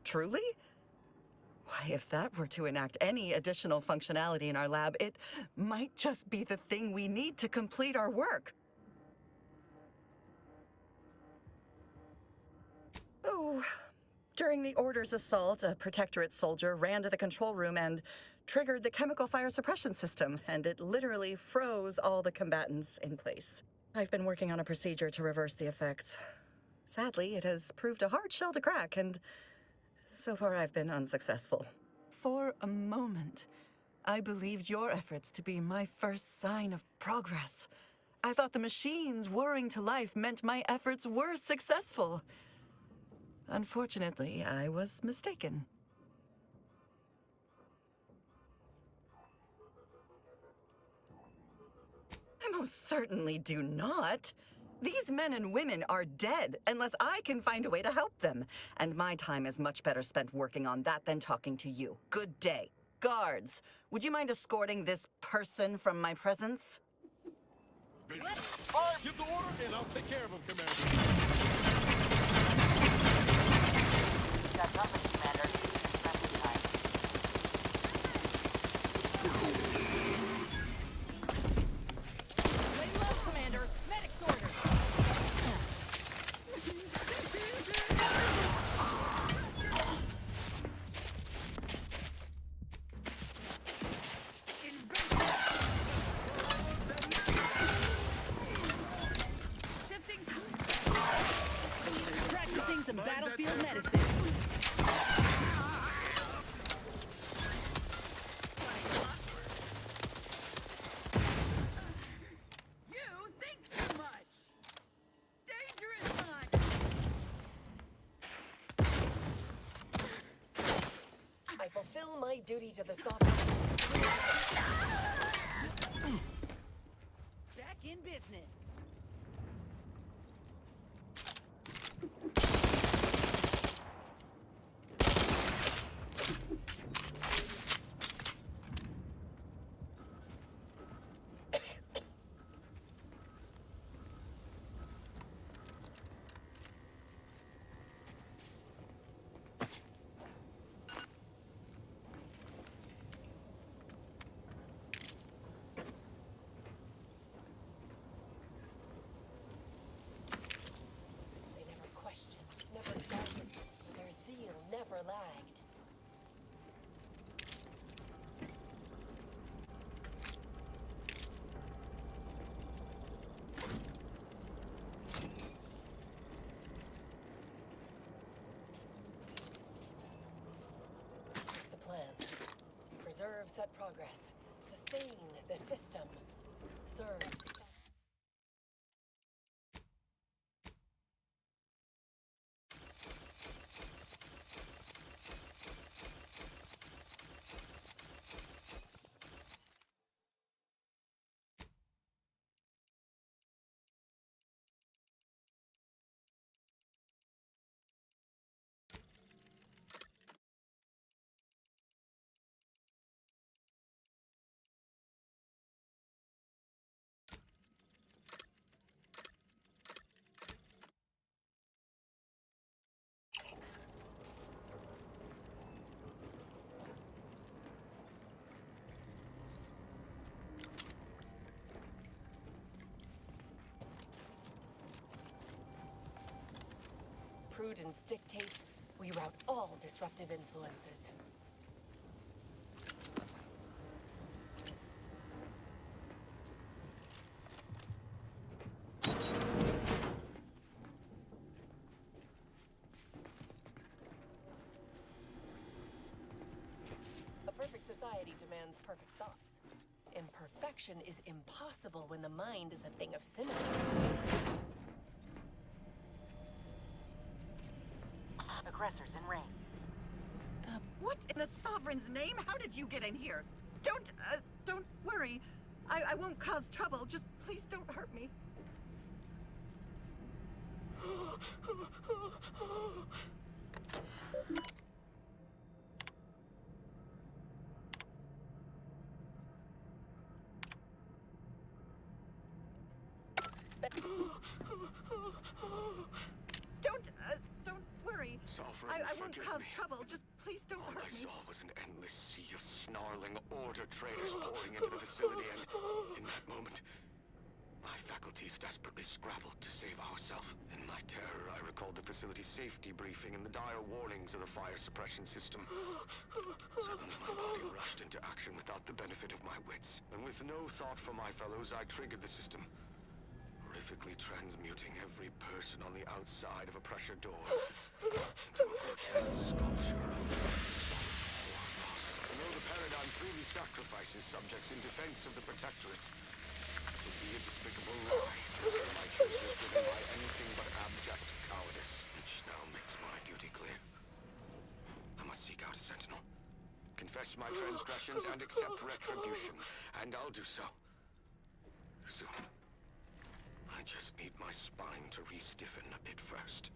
Truly? Why, if that were to enact any additional functionality in our lab, it might just be the thing we need to complete our work. Oh, during the Order's assault, a Protectorate soldier ran to the control room and triggered the chemical fire suppression system, and it literally froze all the combatants in place. I've been working on a procedure to reverse the effects. Sadly, it has proved a hard shell to crack, and so far I've been unsuccessful. For a moment, I believed your efforts to be my first sign of progress. I thought the machines whirring to life meant my efforts were successful. Unfortunately, I was mistaken. I most certainly do not. These men and women are dead unless I can find a way to help them. And my time is much better spent working on that than talking to you. Good day. Guards, would you mind escorting this person from my presence? Give the order, and I'll take care of him, Commander. Got nothing, Commander. Message time. Way low, Commander. Medic's order. Practicing some battlefield medicine. I fulfill my duty to the sovereign. Back in business. lagged. What's the plan? Preserve set progress. Sustain the system. Serve. Prudence dictates we rout all disruptive influences. A perfect society demands perfect thoughts. Imperfection is impossible when the mind is a thing of symmetry. Aggressors in range. What in the Sovereign's name? How did you get in here? Don't worry. I won't cause trouble. Just please don't hurt me. Don't worry. Sovereign, I won't forgive cause me. trouble. Just please don't All hurt I me. saw was an endless sea of snarling Order traitors pouring into the facility, and in that moment, my faculties desperately scrabbled to save ourselves. In my terror, I recalled the facility's safety briefing and the dire warnings of the fire suppression system. Suddenly, my body rushed into action without the benefit of my wits. And with no thought for my fellows, I triggered the system, horrifically transmuting every person on the outside of a pressure door into a grotesque sculpture of frost. And though the paradigm freely sacrifices subjects in defense of the Protectorate, it would be a despicable lie to say my choice was driven by anything but abject cowardice, which now makes my duty clear. I must seek out a sentinel, confess my transgressions, and accept retribution, and I'll do so soon. I just need my spine to re-stiffen a bit first.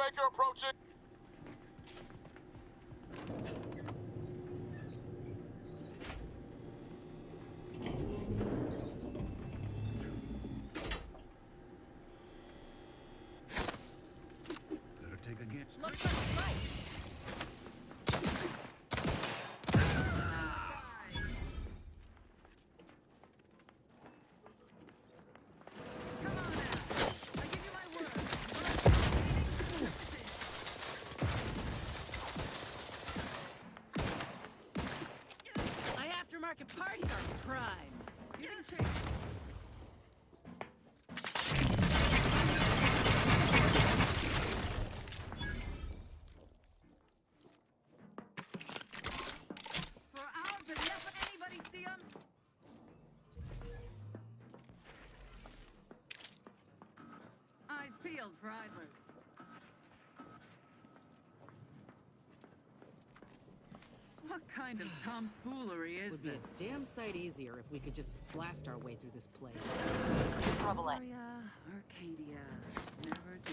Striker approaching! Better take a guess. Looks like a fight. My aftermarket parts are prime. You can change. For our benefit, anybody see him? Eyes peeled for idlers. What kind of tomfoolery is Would be this? a damn sight easier if we could just blast our way through this place. Trouble Arcadia, never to.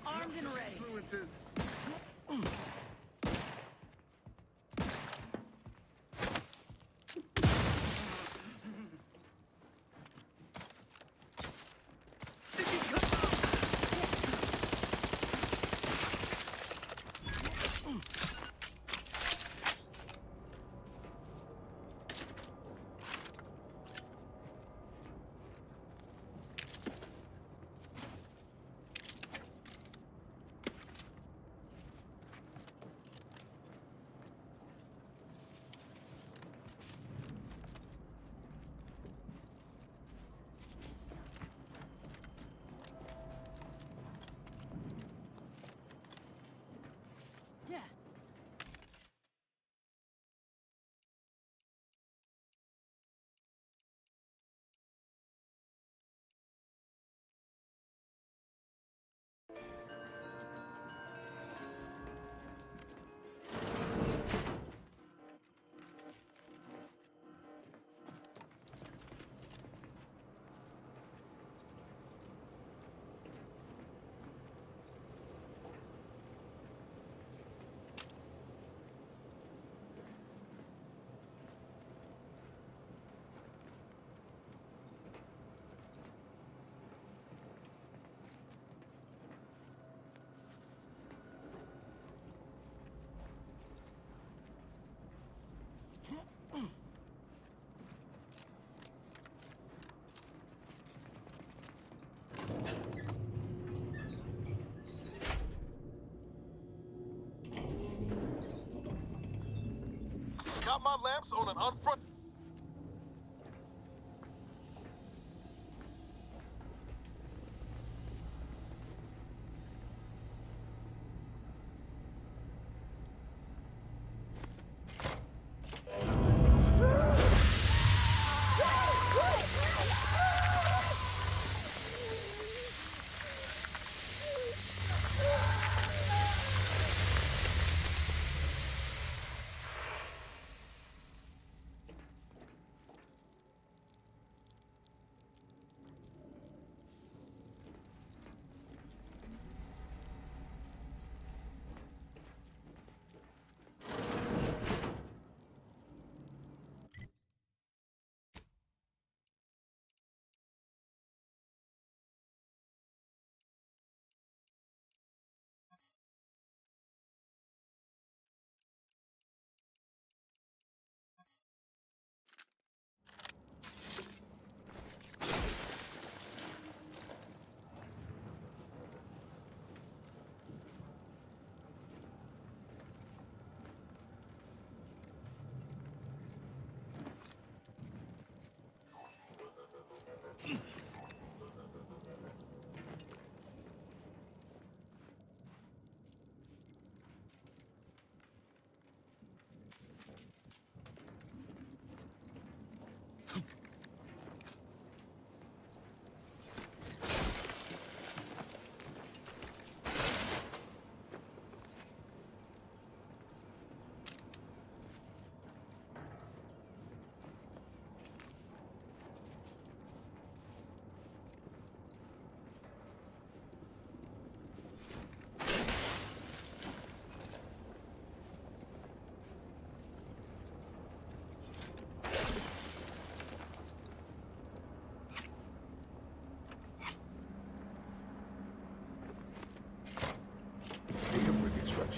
Armed and ready. Influences. Yeah. Got my lamps on an unfront.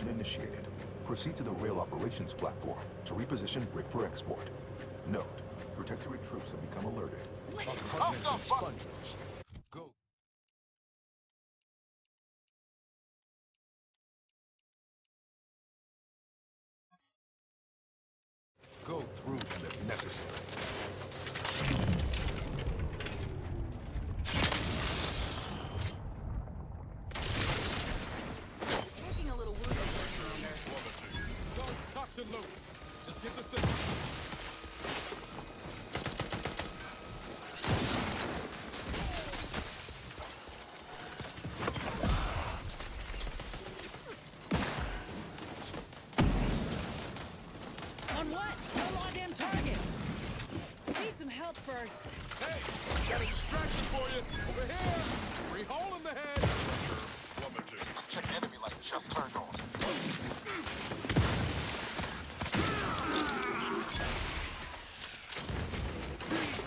Transmission initiated. Proceed to the rail operations platform to reposition brick for export. Note, Protectorate troops have become alerted. Apartments and sponges. Go. Go through them if necessary. Taking a little wound around there. Guards cocked and loaded. Just get the signal. On what? No on-damn target. Need some help first. Hey, got a distraction for you. Over here. Free hole in the head. Plummeted. Check enemy light just turned on.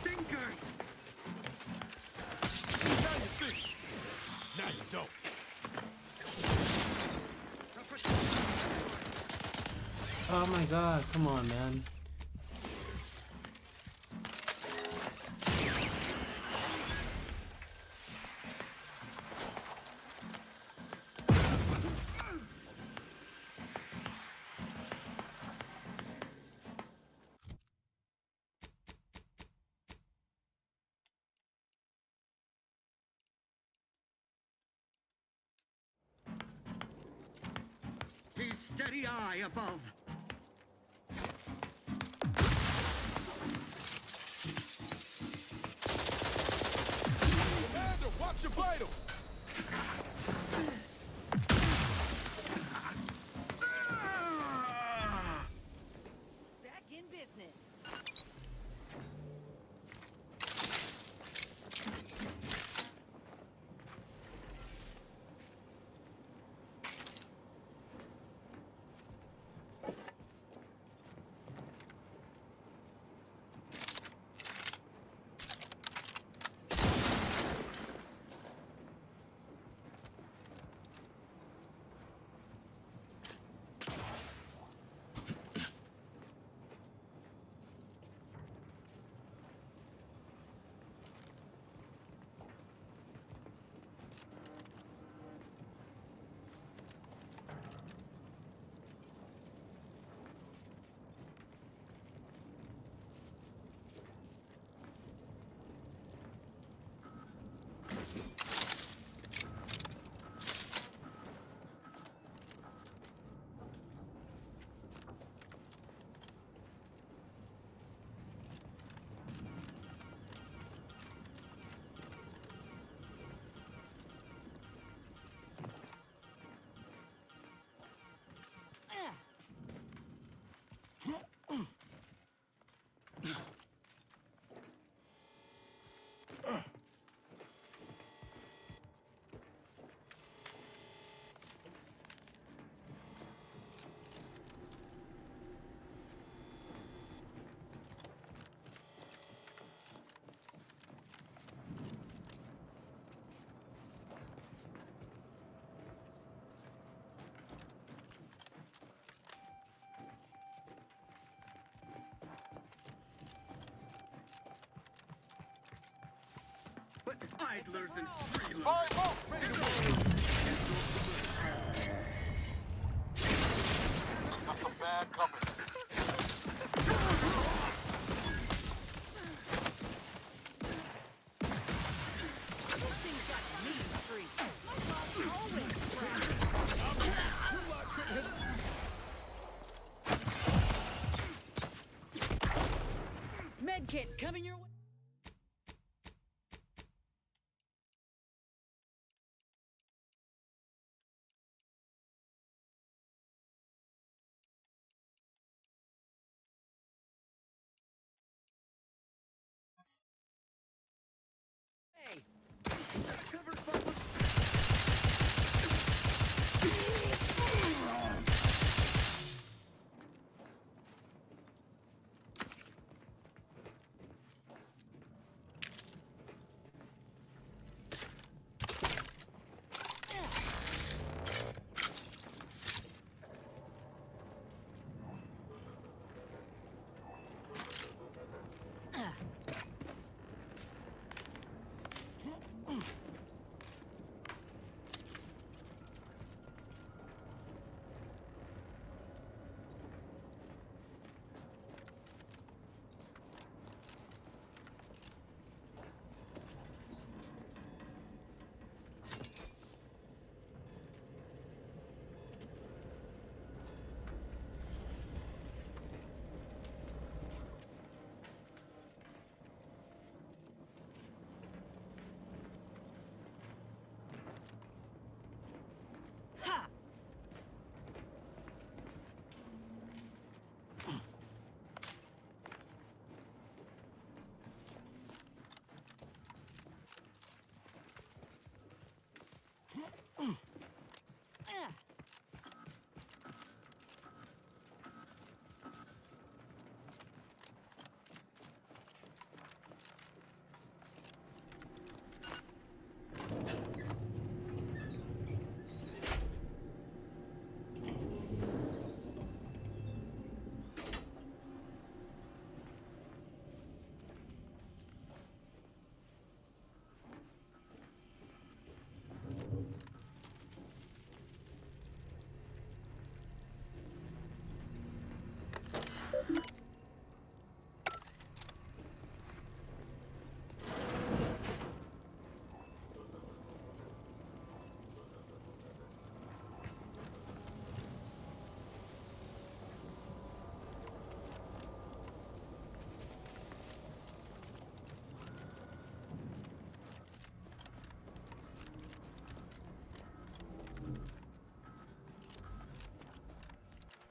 Stinkers! Now you see. Now you don't. Oh my god, come on, man. Be steady eye above. Commander, watch your vitals. Back in business. But idlers and freeloaders. Fire boat, ready to move. Got some bad company. Medkit coming your way. Hey. Cover spot looks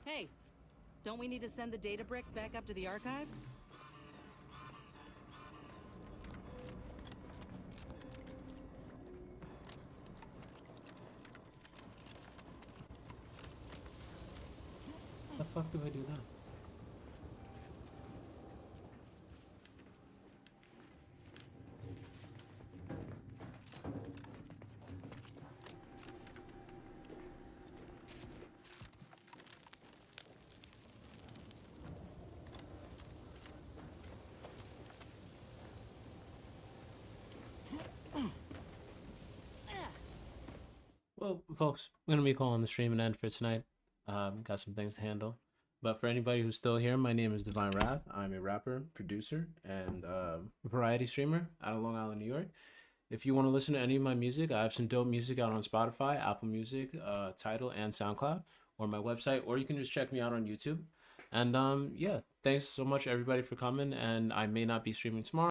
Hey, don't we need to send the data brick back up to the archive? How the fuck do I do that? Well, folks, I'm gonna be calling the stream an end for tonight. Got some things to handle. But for anybody who's still here, my name is Divine Rap. I'm a rapper, producer, and variety streamer out of Long Island, New York. If you want to listen to any of my music, I have some dope music out on Spotify, Apple Music, Tidal, and SoundCloud, or my website, or you can just check me out on YouTube. And yeah, thanks so much everybody for coming. And I may not be streaming tomorrow.